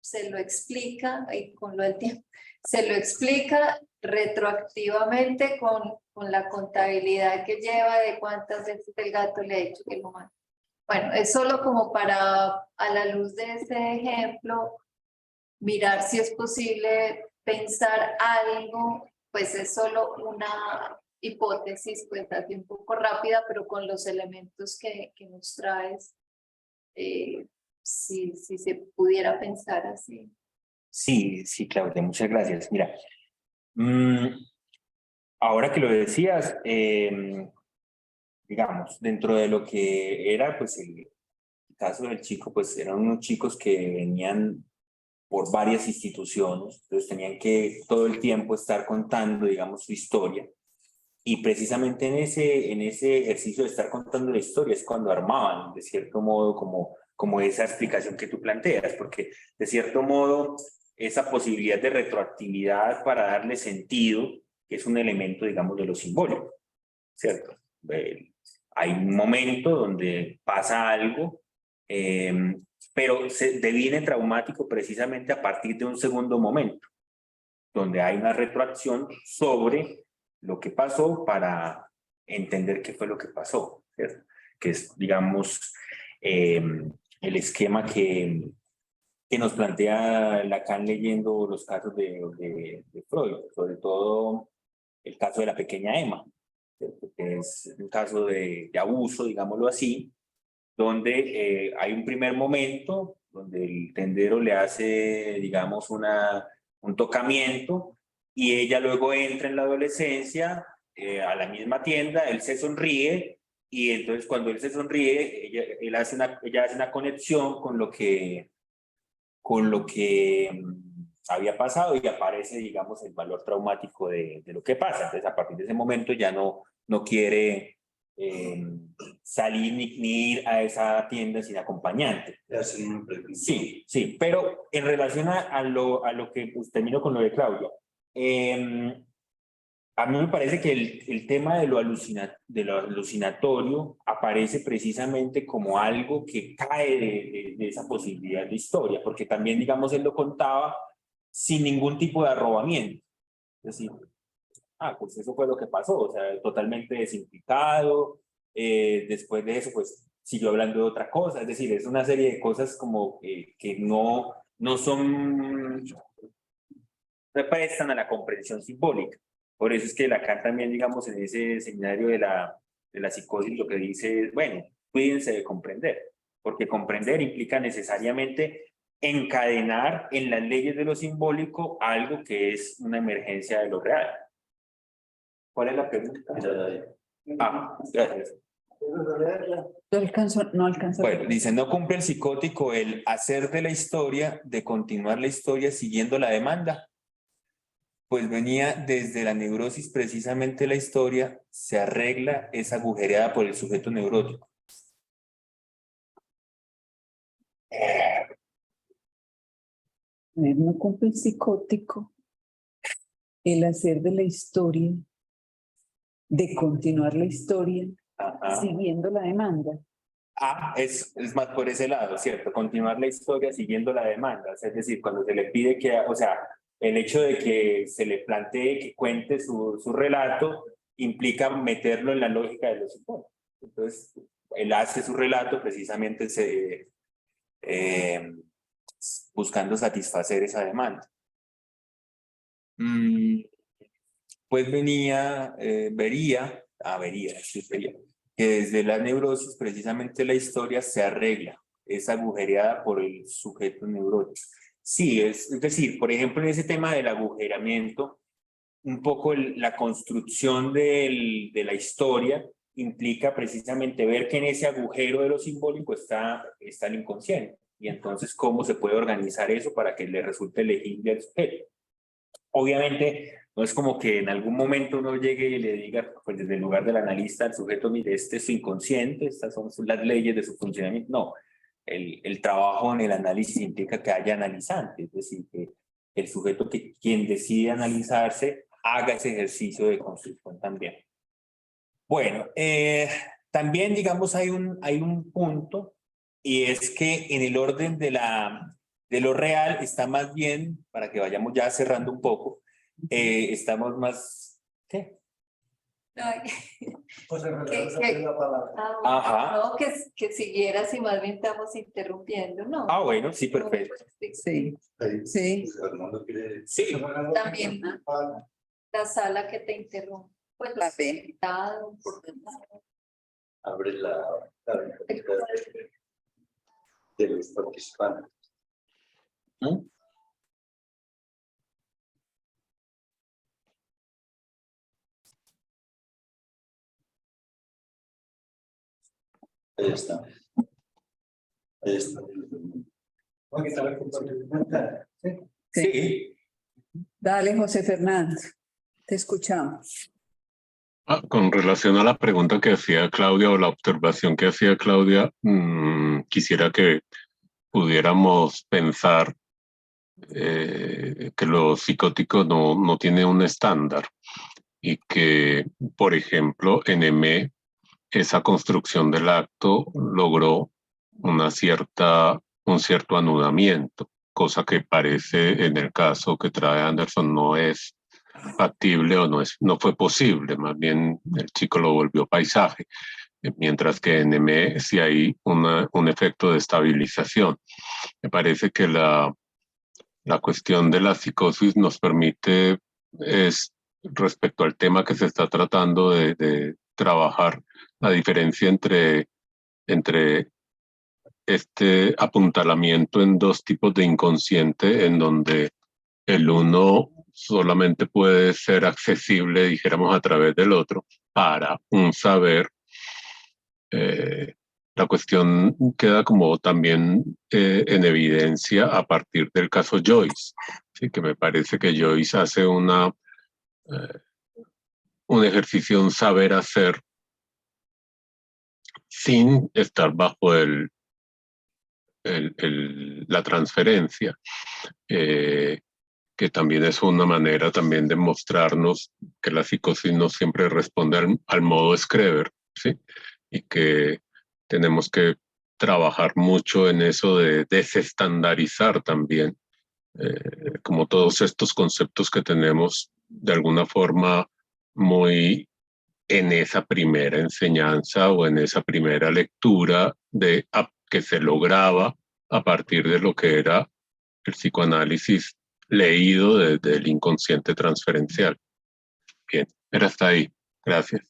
se lo explica, y con lo del tiempo, se lo explica retroactivamente con la contabilidad que lleva de cuántas veces el gato le ha dicho que lo mata. Bueno, es solo como para, a la luz de este ejemplo, mirar si es posible pensar algo, pues es solo una hipótesis, pues así un poco rápida, pero con los elementos que nos traes, si se pudiera pensar así. Sí, sí, Claudia, muchas gracias. Mira, ahora que lo decías, digamos, dentro de lo que era, pues, el caso del chico, pues, eran unos chicos que venían por varias instituciones, entonces tenían que todo el tiempo estar contando, digamos, su historia. Y precisamente en ese ejercicio de estar contando la historia es cuando armaban, de cierto modo, como esa explicación que tú planteas, porque de cierto modo esa posibilidad de retroactividad para darle sentido es un elemento, digamos, de lo simbólico, ¿cierto? Hay un momento donde pasa algo, pero se deviene traumático precisamente a partir de un segundo momento, donde hay una retroacción sobre lo que pasó para entender qué fue lo que pasó, ¿cierto? Que es, digamos, el esquema que nos plantea Lacan leyendo los casos de Freud, sobre todo el caso de la pequeña Emma, ¿cierto? Que es un caso de abuso, digámoslo así, donde hay un primer momento donde el tendero le hace, digamos, un tocamiento y ella luego entra en la adolescencia a la misma tienda, él se sonríe y entonces cuando él se sonríe, ella hace una conexión con lo que había pasado y aparece, digamos, el valor traumático de lo que pasa. Entonces, a partir de ese momento ya no quiere salir ni ir a esa tienda sin acompañante. Sí, sí, pero en relación a lo que pues, termino con lo de Claudia, a mí me parece que el tema de lo alucinatorio aparece precisamente como algo que cae de esa posibilidad de historia, porque también, digamos, él lo contaba sin ningún tipo de arrobamiento. Es decir, pues eso fue lo que pasó, o sea, totalmente desimplicado. Después de eso, pues siguió hablando de otra cosa. Es decir, es una serie de cosas como que no son, se prestan a la comprensión simbólica. Por eso es que Lacan también, digamos, en ese seminario de la psicosis lo que dice es, bueno, cuídense de comprender, porque comprender implica necesariamente encadenar en las leyes de lo simbólico algo que es una emergencia de lo real. ¿Cuál es la pregunta? Gracias. No alcanzo. Bueno, dice, no cumple el psicótico el hacer de la historia, de continuar la historia siguiendo la demanda. Pues venía desde la neurosis, precisamente la historia se arregla, es agujereada por el sujeto neurótico. No cumple el psicótico el hacer de la historia, de continuar la historia, Ajá. siguiendo la demanda. Es más por ese lado, ¿cierto? Continuar la historia siguiendo la demanda. Es decir, cuando se le pide que, o sea, el hecho de que se le plantee que cuente su relato implica meterlo en la lógica de los psicólogos. Entonces, él hace su relato precisamente buscando satisfacer esa demanda. Pues vería, que desde la neurosis precisamente la historia se arregla, es agujereada por el sujeto neurótico. Sí, es decir, por ejemplo, en ese tema del agujeramiento, un poco la construcción de la historia implica precisamente ver que en ese agujero de lo simbólico está el inconsciente, y entonces cómo se puede organizar eso para que le resulte legible al sujeto. Obviamente, no es como que en algún momento uno llegue y le diga, pues desde el lugar del analista al sujeto, mire, este es su inconsciente, estas son las leyes de su funcionamiento. No, el trabajo en el análisis implica que haya analizante, es decir, que el sujeto, quien decide analizarse, haga ese ejercicio de construcción también. Bueno, también digamos hay un punto, y es que en el orden de lo real está más bien, para que vayamos ya cerrando un poco, estamos más... ¿Qué? Ay, Pues en ¿Qué- realidad qué? se la palabra. Ajá. No, que siguieras y más bien estamos interrumpiendo, ¿no? Ah, bueno, sí, perfecto. Sí, Ahí, sí. pues, Armando quiere. Sí, También la sala que te interrumpe. Pues los También. invitados. Abre la ventanita de los participantes. Ahí está. Ahí está. Voy a quitar el compartir pantalla. ¿Sí? sí. Dale, José Fernando, te escuchamos. Con relación a la pregunta que hacía Claudia o la observación que hacía Claudia, quisiera que pudiéramos pensar que los psicóticos no tienen un estándar y que, por ejemplo, en M, esa construcción del acto logró un cierto anudamiento, cosa que parece en el caso que trae Anderson no es factible o no fue posible, más bien el chico lo volvió paisaje, mientras que en M sí hay un efecto de estabilización. Me parece que la cuestión de la psicosis nos permite, respecto al tema que se está tratando de trabajar, la diferencia entre este apuntalamiento en dos tipos de inconsciente, en donde el uno solamente puede ser accesible, dijéramos, a través del otro, para un saber. La cuestión queda como también en evidencia a partir del caso Joyce, ¿sí? Que me parece que Joyce hace un ejercicio, un saber hacer sin estar bajo la transferencia, que también es una manera también de mostrarnos que la psicosis no siempre responde al modo Schreber, ¿sí? Y que tenemos que trabajar mucho en eso de desestandarizar también, como todos estos conceptos que tenemos de alguna forma muy en esa primera enseñanza o en esa primera lectura que se lograba a partir de lo que era el psicoanálisis leído desde el inconsciente transferencial. Bien, era hasta ahí. Gracias.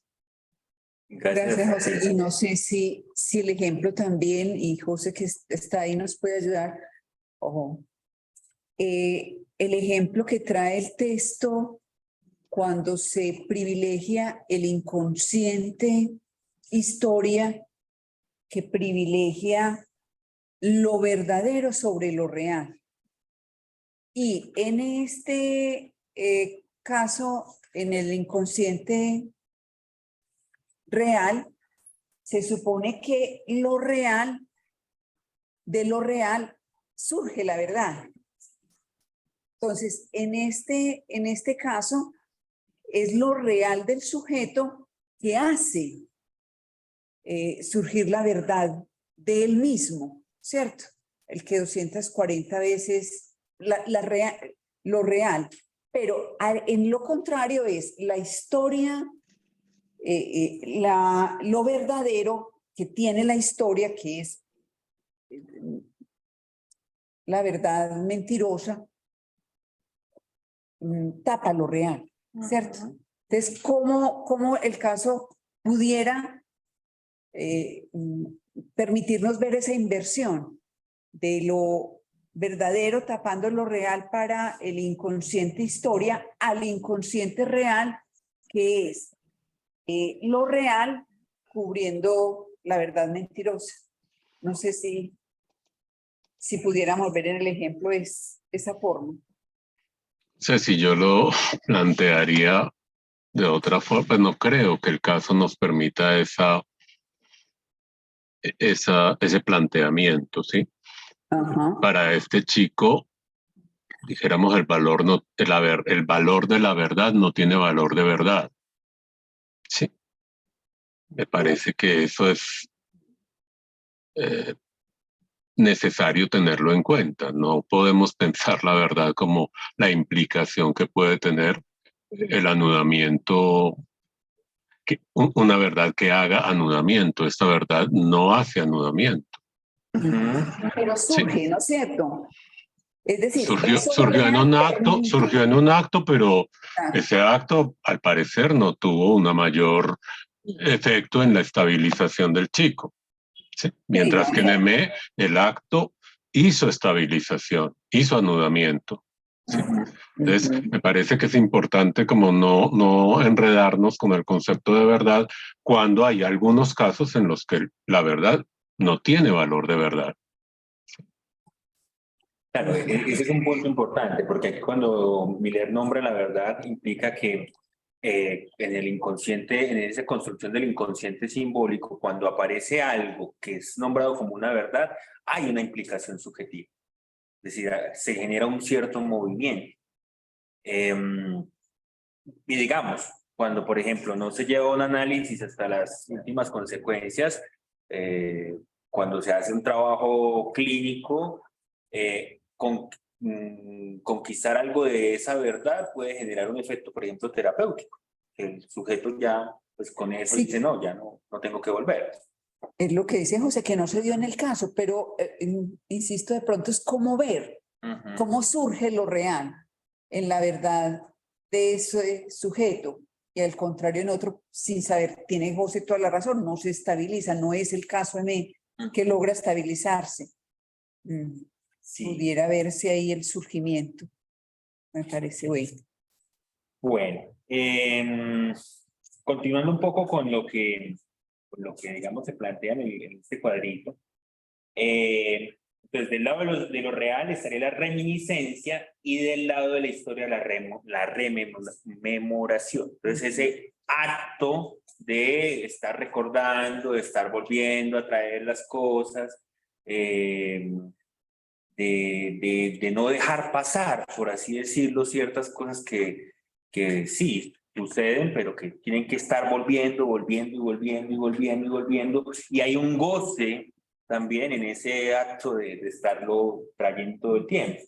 Gracias, José. Y no sé si el ejemplo también, y José que está ahí nos puede ayudar. Ojo. El ejemplo que trae el texto cuando se privilegia el inconsciente historia, que privilegia lo verdadero sobre lo real. Y en este caso, en el inconsciente real, se supone que de lo real surge la verdad. Entonces, en este caso, es lo real del sujeto que hace surgir la verdad de él mismo, ¿cierto? El que 240 veces lo real, pero en lo contrario es la historia, lo verdadero que tiene la historia, que es la verdad mentirosa, tapa lo real, ¿cierto? Entonces, ¿cómo el caso pudiera permitirnos ver esa inversión de lo verdadero tapando lo real para el inconsciente historia al inconsciente real, que es lo real cubriendo la verdad mentirosa? No sé si pudiéramos ver en el ejemplo esa forma. O sea, si yo lo plantearía de otra forma, pues no creo que el caso nos permita ese planteamiento, ¿sí? Ajá. Para este chico, dijéramos, el valor de la verdad no tiene valor de verdad. Sí. Me parece que eso es necesario tenerlo en cuenta. No podemos pensar la verdad como la implicación que puede tener el anudamiento, una verdad que haga anudamiento. Esta verdad no hace anudamiento. Pero Sí. surge, ¿no es cierto? Es decir, Surgió en un acto, pero ese acto, al parecer, no tuvo una mayor efecto en la estabilización del chico. ¿Sí? Mientras que en EME, el acto hizo estabilización, hizo anudamiento. ¿Sí? Entonces, me parece que es importante como no enredarnos con el concepto de verdad cuando hay algunos casos en los que la verdad no tiene valor de verdad. Claro, ese es un punto importante, porque aquí cuando Miller nombra la verdad implica que en el inconsciente, en esa construcción del inconsciente simbólico, cuando aparece algo que es nombrado como una verdad, hay una implicación subjetiva. Es decir, se genera un cierto movimiento. Y digamos, cuando por ejemplo no se lleva un análisis hasta las últimas consecuencias, cuando se hace un trabajo clínico, conquistar algo de esa verdad puede generar un efecto, por ejemplo, terapéutico. El sujeto ya, pues con eso Sí. dice, no, ya no tengo que volver. Es lo que dice José, que no se dio en el caso, pero insisto, de pronto es cómo ver, cómo surge lo real en la verdad de ese sujeto, y al contrario en otro, sin saber, tiene José toda la razón, no se estabiliza, no es el caso M que logra estabilizarse. Sí. Pudiera verse ahí el surgimiento, me parece bueno. Bueno, continuando un poco con lo que digamos se plantea en este cuadrito. Entonces, del lado de lo real estaría la reminiscencia y del lado de la historia la rememoración. Entonces, ese acto de estar recordando, de estar volviendo a traer las cosas, de no dejar pasar, por así decirlo, ciertas cosas que sí suceden, pero que tienen que estar volviendo, y hay un goce también en ese acto de estarlo trayendo todo el tiempo.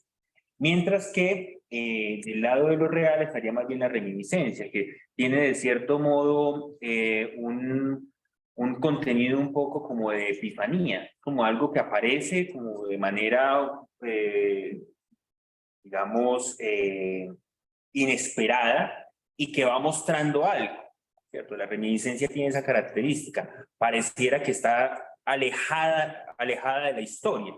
Mientras que del lado de lo real estaría más bien la reminiscencia, que tiene de cierto modo un contenido un poco como de epifanía, como algo que aparece como de manera, digamos, inesperada y que va mostrando algo, ¿cierto? La reminiscencia tiene esa característica, pareciera que está alejada de la historia.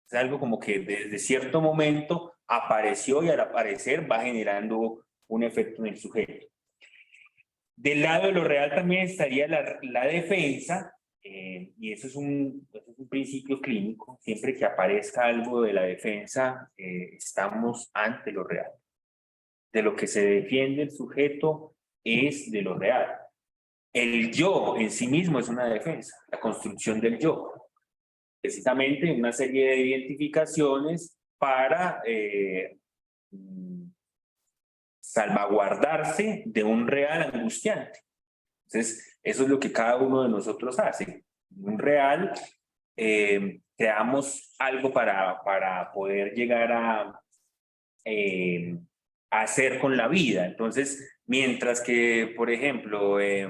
Es algo como que desde cierto momento apareció y al aparecer va generando un efecto en el sujeto. Del lado de lo real también estaría la defensa, y eso es un principio clínico. Siempre que aparezca algo de la defensa, estamos ante lo real. de lo que se defiende el sujeto es de lo real. El yo en sí mismo es una defensa, la construcción del yo. Precisamente una serie de identificaciones para salvaguardarse de un real angustiante. Entonces, eso es lo que cada uno de nosotros hace. Un real, creamos algo para poder llegar a hacer con la vida. Entonces, mientras que, por ejemplo, esa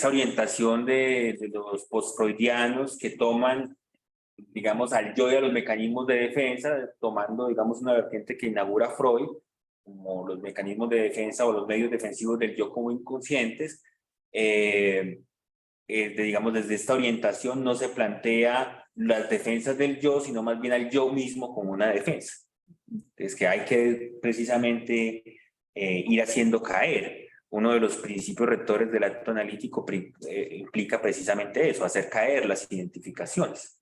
orientación de los postfreudianos que toman, digamos, al yo y a los mecanismos de defensa, tomando, digamos, una vertiente que inaugura Freud, como los mecanismos de defensa o los medios defensivos del yo como inconscientes, digamos, desde esta orientación no se plantea las defensas del yo, sino más bien al yo mismo como una defensa. Es que hay que precisamente ir haciendo caer. Uno de los principios rectores del acto analítico implica precisamente eso, hacer caer las identificaciones,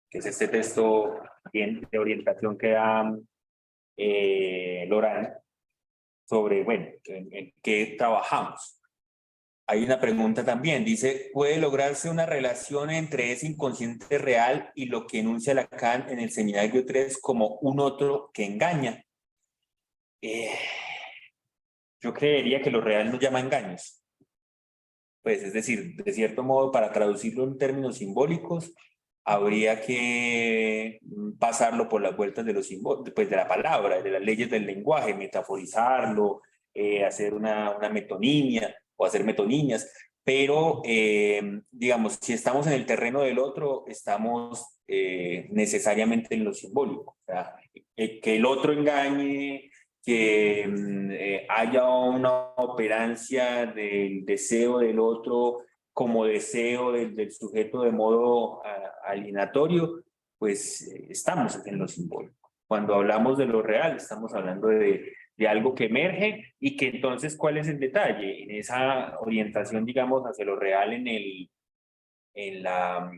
que es este texto de orientación que da Lorán sobre, bueno, en qué trabajamos. Hay una pregunta también, dice, ¿puede lograrse una relación entre ese inconsciente real y lo que enuncia Lacan en el seminario 3 como un otro que engaña? Yo creería que lo real nos llama engaños. Pues es decir, de cierto modo, para traducirlo en términos simbólicos, habría que pasarlo por las vueltas de los símbolos, pues de la palabra, de las leyes del lenguaje, metaforizarlo, hacer una metonimia o hacer metonimias, pero digamos, si estamos en el terreno del otro, estamos necesariamente en lo simbólico. O sea, que el otro engañe, que haya una operancia del deseo del otro como deseo del sujeto de modo alienatorio, pues estamos en lo simbólico. Cuando hablamos de lo real, estamos hablando de algo que emerge y que entonces, ¿cuál es el detalle? En esa orientación, digamos, hacia lo real en la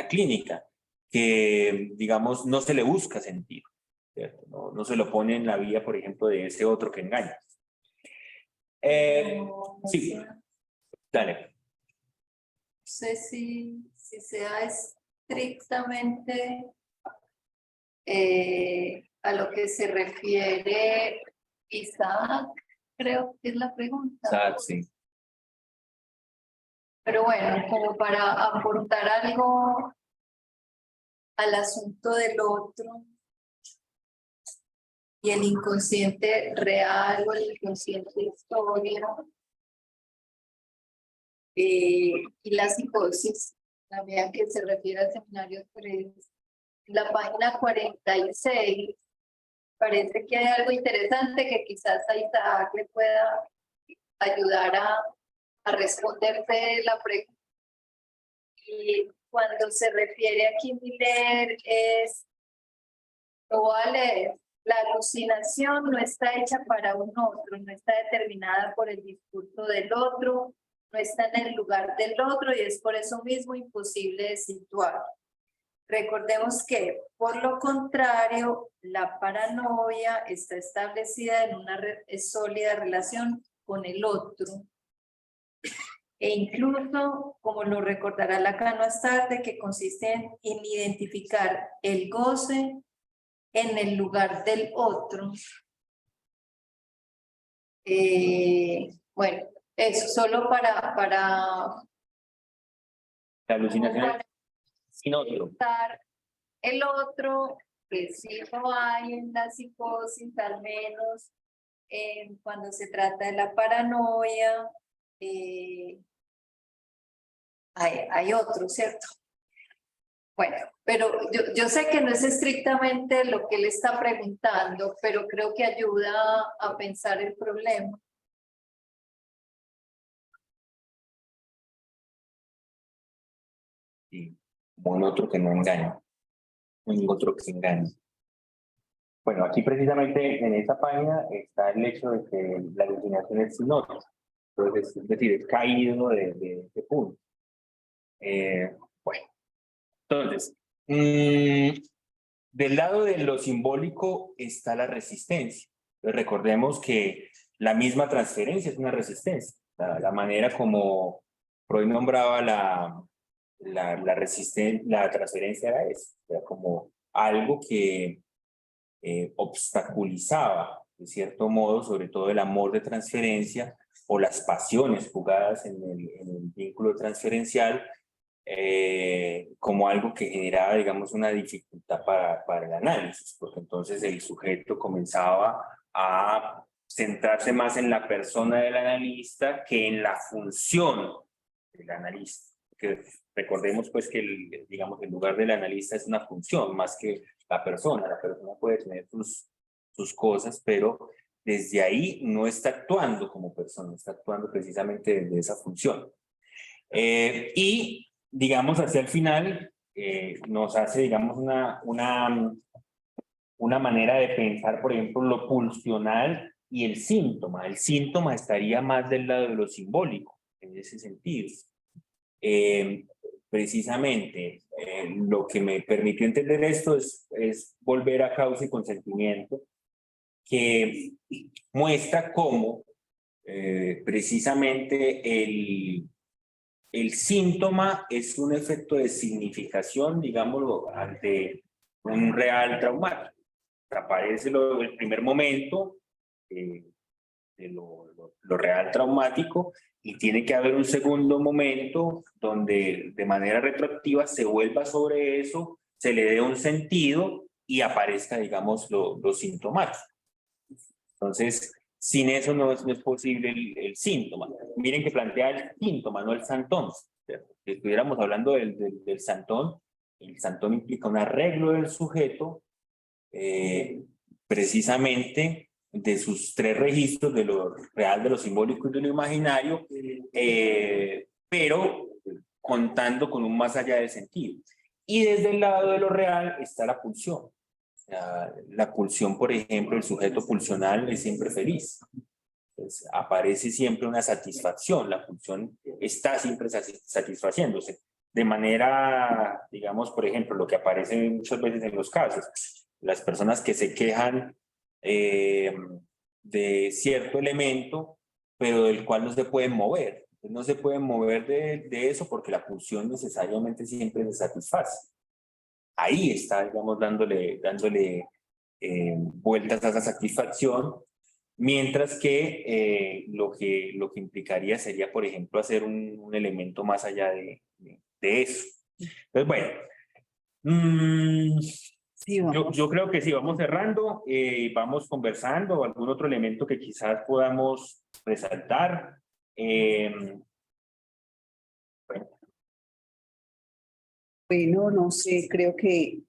clínica, que, digamos, no se le busca sentido, ¿cierto? No se lo pone en la vía, por ejemplo, de ese otro que engaña. Sí, dale. No sé si sea estrictamente a lo que se refiere Isaac, creo que es la pregunta. Isaac, sí. Pero bueno, como para aportar algo al asunto del otro y el inconsciente real o el inconsciente historia, y la psicosis, la medida que se refiere al seminario 3, la página 46, parece que hay algo interesante que quizás a Isaac le pueda ayudar a responderte la pregunta. Y cuando se refiere a Kim Miller lo voy a leer. La alucinación no está hecha para un otro, no está determinada por el discurso del otro, no está en el lugar del otro y es por eso mismo imposible de situar. Recordemos que, por lo contrario, la paranoia está establecida en una sólida relación con el otro. E incluso, como lo recordará Lacan más tarde, que consiste en identificar el goce en el lugar del otro. Bueno, eso solo para La alucinación sin otro. El otro, que sí lo hay en la psicosis, al menos cuando se trata de la paranoia, hay otro, ¿cierto? Bueno, pero yo sé que no es estrictamente lo que él está preguntando, pero creo que ayuda a pensar el problema. Sí, como un otro que no engaña, un otro que engaña. Bueno, aquí precisamente en esta página está el hecho de que la alucinación es sin otro. Entonces, es decir, es caído de punto. Bueno, entonces, del lado de lo simbólico está la resistencia. Entonces, recordemos que la misma transferencia es una resistencia. La manera como Freud nombraba la transferencia era eso, era como algo que obstaculizaba, de cierto modo, sobre todo el amor de transferencia o las pasiones jugadas en el vínculo transferencial, como algo que generaba, digamos, una dificultad para el análisis, porque entonces el sujeto comenzaba a centrarse más en la persona del analista que en la función del analista. Que recordemos pues que digamos, el lugar del analista es una función más que la persona. La persona puede tener sus cosas, pero desde ahí no está actuando como persona, está actuando precisamente desde esa función. Y digamos hacia el final nos hace, digamos, una manera de pensar, por ejemplo, lo pulsional y el síntoma. El síntoma estaría más del lado de lo simbólico, en ese sentido. Precisamente, lo que me permitió entender esto es volver a causa y consentimiento, que muestra cómo precisamente el síntoma es un efecto de significación, digámoslo, ante un real traumático. Aparece el primer momento de lo real traumático y tiene que haber un segundo momento donde de manera retroactiva se vuelva sobre eso, se le dé un sentido y aparezca, digamos, lo sintomático. Entonces, sin eso no es posible el síntoma. Miren que plantea el síntoma, no el santón. Si estuviéramos hablando del santón, el santón implica un arreglo del sujeto precisamente de sus tres registros, de lo real, de lo simbólico y de lo imaginario, pero contando con un más allá del sentido. Y desde el lado de lo real está la pulsión. La pulsión, por ejemplo, el sujeto pulsional es siempre feliz. Pues aparece siempre una satisfacción, la pulsión está siempre satisfaciéndose. De manera, digamos, por ejemplo, lo que aparece muchas veces en los casos, las personas que se quejan de cierto elemento, pero del cual no se pueden mover. No se pueden mover de eso porque la pulsión necesariamente siempre se satisface. Ahí está, digamos, dándole vueltas a esa satisfacción, mientras que lo que implicaría sería, por ejemplo, hacer un elemento más allá de eso. Entonces, bueno, Sí, yo creo que sí, vamos cerrando, vamos conversando, algún otro elemento que quizás podamos resaltar. Bueno, no sé, creo que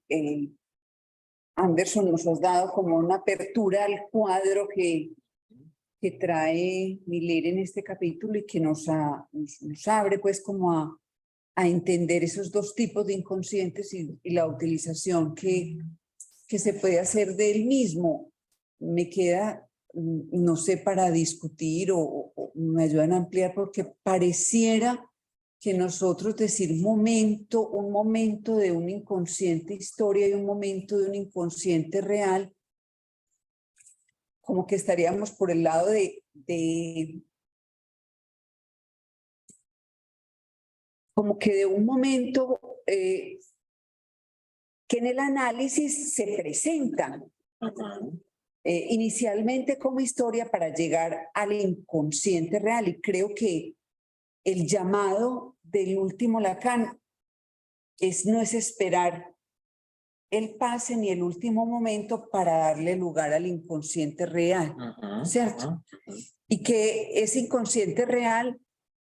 Anderson nos has dado como una apertura al cuadro que trae Miller en este capítulo y que nos abre pues como a entender esos dos tipos de inconscientes y la utilización que se puede hacer del mismo. Me queda, no sé, para discutir o me ayudan a ampliar porque pareciera que nosotros decir un momento de una inconsciente historia y un momento de un inconsciente real, como que estaríamos por el lado como que de un momento que en el análisis se presentan inicialmente como historia para llegar al inconsciente real. Y creo que el llamado del último Lacan no es esperar el pase ni el último momento para darle lugar al inconsciente real, ¿cierto? Y que ese inconsciente real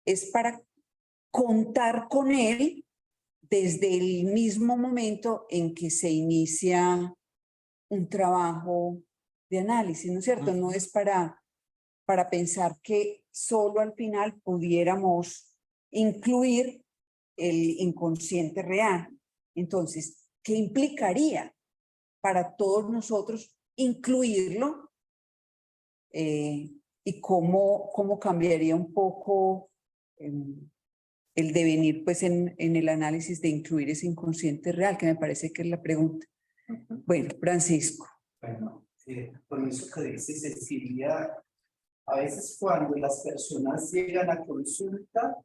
es para contar con él desde el mismo momento en que se inicia un trabajo de análisis, ¿no es cierto? No es para pensar que solo al final pudiéramos incluir el inconsciente real. Entonces, ¿qué implicaría para todos nosotros incluirlo? Y cómo cambiaría un poco el devenir pues en el análisis de incluir ese inconsciente real, que me parece que es la pregunta. Bueno, Francisco. Bueno, con eso que dice Cecilia, a veces cuando las personas llegan a consulta,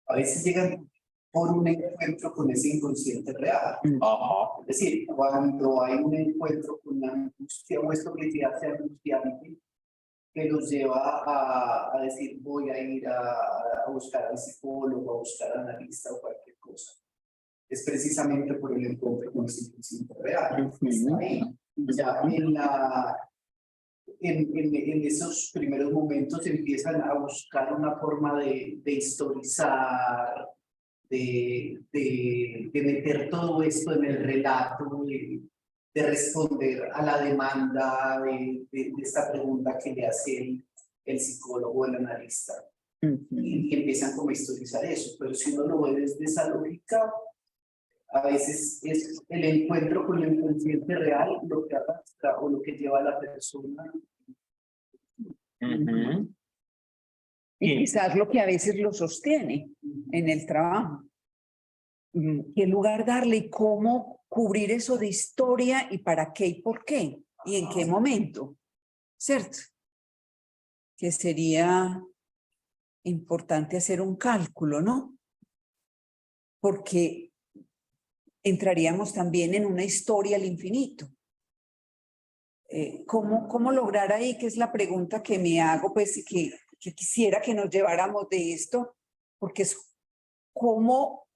a veces llegan por un encuentro con ese inconsciente real. Ajá. Es decir, cuando hay un encuentro con la angustia o esto que se hace angustiante, que los lleva a decir voy a ir a buscar al psicólogo, a buscar al analista o cualquier cosa. Es precisamente por el encuentro con ese inconsciente real. Está ahí. Ya en esos primeros momentos empiezan a buscar una forma de historizar, de meter todo esto en el relato, de responder a la demanda de esta pregunta que le hace el psicólogo o el analista. Y empiezan como a historizar eso, pero si uno lo ve desde esa lógica, a veces es el encuentro con el inconsciente real lo que arrastra o lo que lleva a la persona. Y quizás lo que a veces lo sostiene en el trabajo. ¿Qué lugar darle y cómo cubrir eso de historia y para qué y por qué? ¿Y en qué momento? ¿Cierto? Que sería importante hacer un cálculo, ¿no? Porque entraríamos también en una historia al infinito. ¿Cómo lograr ahí? Que es la pregunta que me hago, pues, y que quisiera que nos lleváramos de esto, porque es cómo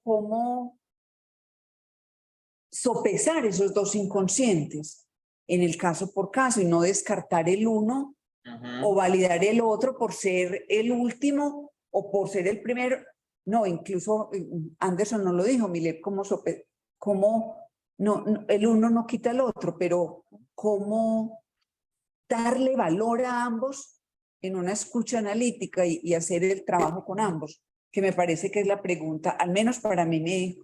sopesar esos dos inconscientes en el caso por caso y no descartar el uno o validar el otro por ser el último o por ser el primero. No, incluso Anderson no lo dijo, Millet, no, el uno no quita el otro, pero cómo darle valor a ambos en una escucha analítica y hacer el trabajo con ambos, que me parece que es la pregunta, al menos para mí me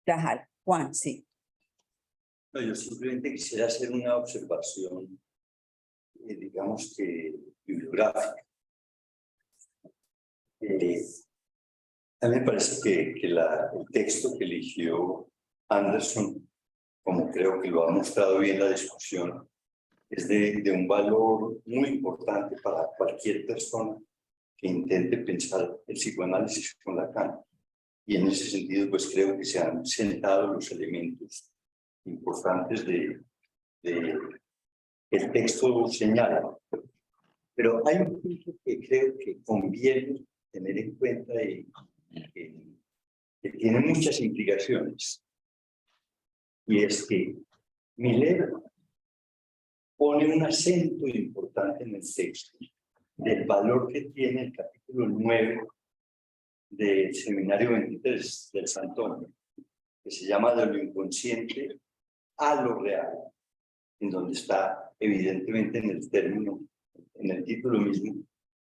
da Juan, sí. No, yo simplemente quisiera hacer una observación, digamos que bibliográfica. A mí me parece que el texto que eligió Anderson, como creo que lo ha mostrado bien la discusión, es de un valor muy importante para cualquier persona que intente pensar el psicoanálisis con Lacan. Y en ese sentido, pues creo que se han sentado los elementos importantes del texto señala. Pero hay un punto que creo que conviene tener en cuenta y que tiene muchas implicaciones. Y es que Millet pone un acento importante en el texto del valor que tiene el capítulo 9 del Seminario 23 del Sant'Onofre, que se llama De lo inconsciente a lo real, en donde está evidentemente en el término, en el título mismo,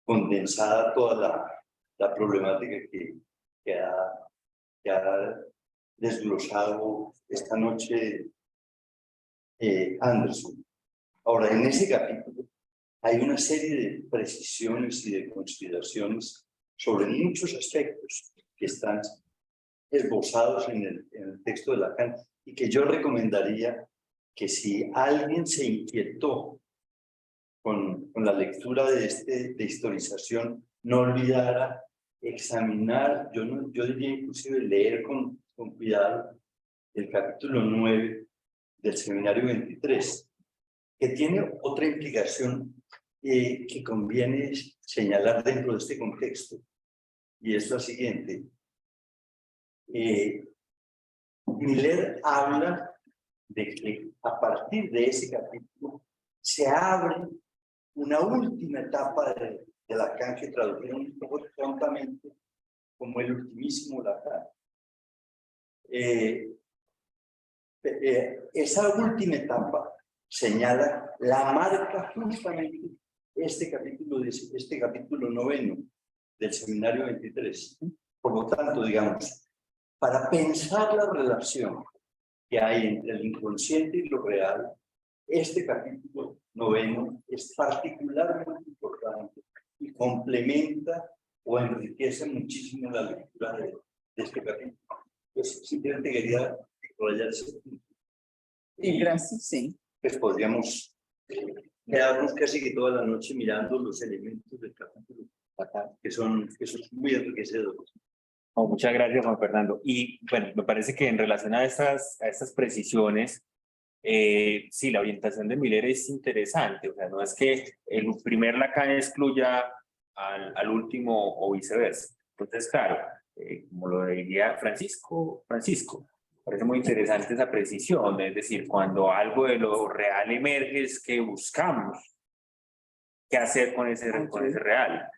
condensada toda la problemática que ha desglosado esta noche Anderson. Ahora, en ese capítulo hay una serie de precisiones y de consideraciones sobre muchos aspectos que están esbozados en el texto de Lacan y que yo recomendaría que si alguien se inquietó con la lectura de historización, no olvidara examinar, yo diría inclusive leer con cuidado el capítulo 9 del Seminario 23, que tiene otra implicación que conviene señalar dentro de este contexto, y es la siguiente. Millet habla de que a partir de ese capítulo se abre una última etapa de Lacan que tradujeron prontamente como el ultimísimo Lacan. Esa última etapa señala la marca justamente este capítulo 9 del Seminario 23. Por lo tanto, digamos, para pensar la relación que hay entre el inconsciente y lo real, este capítulo 9 es particularmente importante y complementa o enriquece muchísimo la lectura de este capítulo. Pues simplemente quería rayar ese punto. Sí, gracias, sí. pues podríamos quedarnos casi que toda la noche mirando los elementos del capítulo, que son muy enriquecedores. Oh, muchas gracias, Juan Fernando. Y bueno, me parece que en relación a estas precisiones, sí, la orientación de Miller es interesante. O sea, no es que el primer Lacan excluya al último o viceversa. Entonces, claro, como lo diría Francisco, parece muy interesante esa precisión. Es decir, cuando algo de lo real emerge es que buscamos qué hacer con ese real,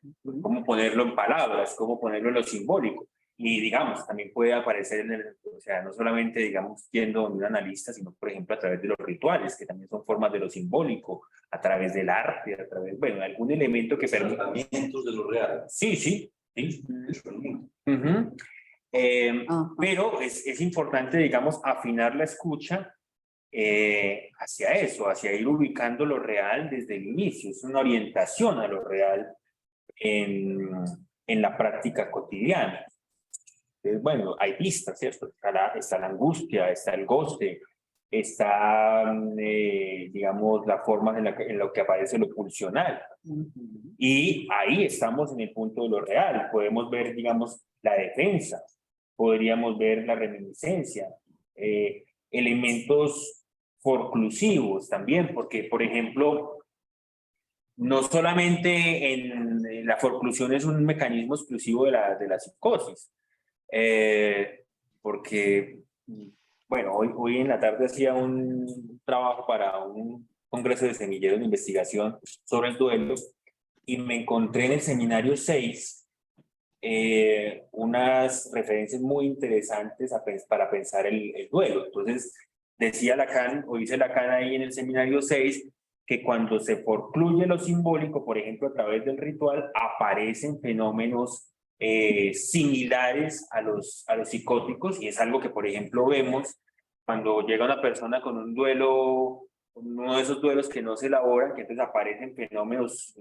cómo ponerlo en palabras, cómo ponerlo en lo simbólico. Y digamos, también puede aparecer o sea, no solamente, digamos, yendo a un analista, sino, por ejemplo, a través de los rituales, que también son formas de lo simbólico, a través del arte, a través, bueno, algún elemento que permita. Tratamientos de lo real. Sí, sí, sí. Uh-huh. Pero es importante, digamos, afinar la escucha hacia eso, hacia ir ubicando lo real desde el inicio. Es una orientación a lo real en la práctica cotidiana. Bueno, hay pistas, ¿cierto? Está la angustia, está el goce, está, digamos, la forma en la que aparece lo pulsional. Y ahí estamos en el punto de lo real. Podemos ver, digamos, la defensa, podríamos ver la reminiscencia, elementos forclusivos también, porque, por ejemplo, no solamente en la forclusión es un mecanismo exclusivo de la psicosis, porque, bueno, hoy en la tarde hacía un trabajo para un congreso de semilleros de investigación sobre el duelo y me encontré en el seminario 6 unas referencias muy interesantes para pensar el duelo. Entonces, decía Lacan, o dice Lacan ahí en el seminario 6, que cuando se forcluye lo simbólico, por ejemplo, a través del ritual, aparecen fenómenos similares a los psicóticos, y es algo que, por ejemplo, vemos cuando llega una persona con un duelo, uno de esos duelos que no se elaboran, que entonces aparecen fenómenos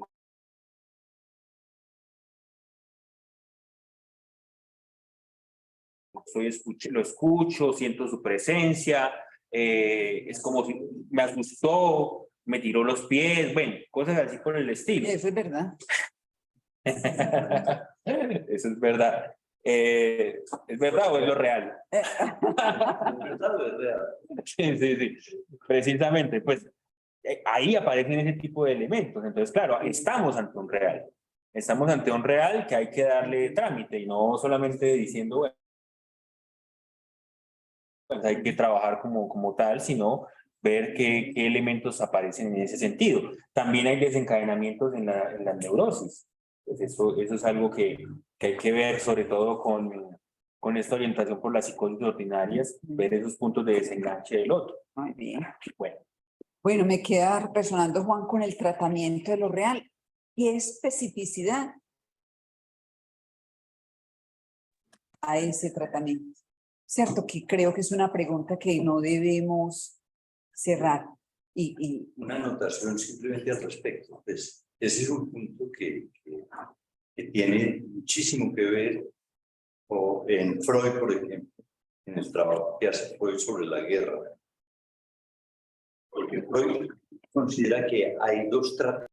lo escucho, siento su presencia, es como si me asustó, me tiró los pies, bueno, cosas así por el estilo. Eso es verdad. Eso es verdad. ¿Es verdad o es lo real? ¿Verdad o es real? Sí. Precisamente, pues ahí aparecen ese tipo de elementos. Entonces, claro, estamos ante un real. Estamos ante un real que hay que darle trámite y no solamente diciendo, bueno, pues hay que trabajar como tal, sino ver qué elementos aparecen en ese sentido. También hay desencadenamientos en la neurosis. Pues eso es algo que hay que ver, sobre todo con esta orientación por las psicosis ordinarias, ver esos puntos de desenganche del otro. Muy bien. Bueno, me queda resonando, Juan, con el tratamiento de lo real. ¿Qué especificidad a ese tratamiento? Cierto que creo que es una pregunta que no debemos cerrar. Una anotación simplemente al respecto. Pues, ese es un punto que tiene muchísimo que ver en Freud, por ejemplo, en el trabajo que hace Freud sobre la guerra. Porque Freud considera que hay dos tratamientos